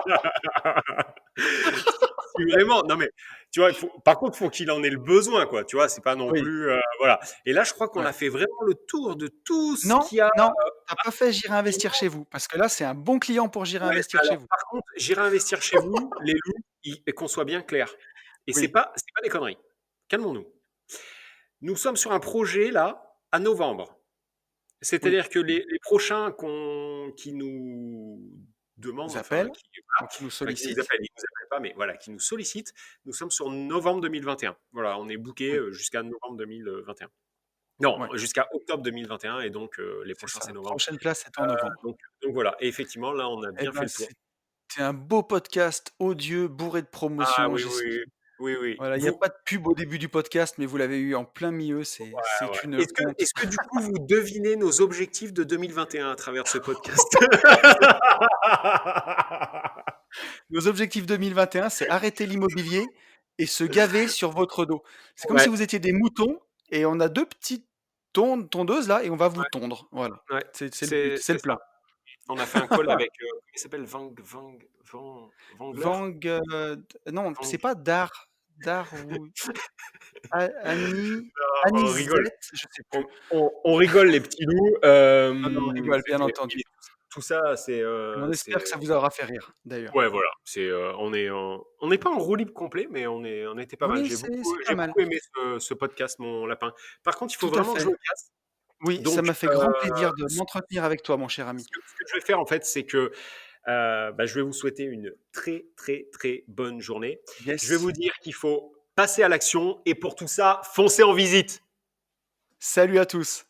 Si vraiment, non mais, tu vois, par contre, faut qu'il en ait le besoin, quoi. Tu vois, c'est pas non Oui, plus, voilà. Et là, je crois qu'on ouais. a fait vraiment le tour de tout ce Non, qu'il y a. non, t'as pas fait J'irai Non, investir chez vous, parce que là, c'est un bon client pour J'irai ouais, investir chez alors vous. par contre, j'irai investir chez vous, les loups, et qu'on soit bien clair. Et Oui, c'est pas des conneries. Calmons-nous. Nous sommes sur un projet là à novembre. oui. C'est-à-dire que les prochains qui nous demandent, Ils enfin, appellent, donc ils nous qui nous sollicitent. appellent, ils nous appellent pas, mais voilà, qui nous sollicitent, nous sommes sur novembre 2021. Voilà, on est booké Oui, jusqu'à novembre 2021. Non, ouais, jusqu'à octobre 2021, et donc les c'est prochains, ça. c'est novembre. Prochaine place est en novembre. Donc voilà, et effectivement, là, on a Eh bien fait ben, le tour. c'était un beau podcast odieux, bourré de Ah promotions. oui, oui, oui, oui. Voilà, il y a pas de pub au début du podcast, mais vous l'avez eu en plein milieu, Ouais, c'est ouais. une honte. Est-ce que du coup, vous devinez nos objectifs de 2021 à travers ce podcast? Nos objectifs 2021, c'est arrêter l'immobilier et se gaver sur votre dos. C'est comme si Ouais, vous étiez des moutons et on a 2 petites tondeuses là et on va vous tondre. Voilà, ouais, c'est le but, c'est c'est le ça. plan. On a fait un call avec, comment il s'appelle? Wangler? Non, Vang c'est pas Dar ou Annie on rigole. Anisette, je sais plus. On rigole, les petits loups. Non, non, on rigole, bien Mais entendu. tout ça, Et on espère que ça vous aura fait rire, d'ailleurs. ouais, voilà. On n'est pas en roue libre complet, mais on était pas mal. Oui, c'est pas J'ai mal. beaucoup aimé ce podcast, mon lapin. Par contre, il faut Tout à vraiment que je fait. me casse. Oui, ça Donc, m'a fait grand plaisir de m'entretenir avec toi, mon cher ami. ce que je vais faire, en fait, c'est que bah, je vais vous souhaiter une très, très, très bonne journée. Je vais Yes. vous dire qu'il faut passer à l'action, et pour tout ça, foncez en visite. Salut à tous.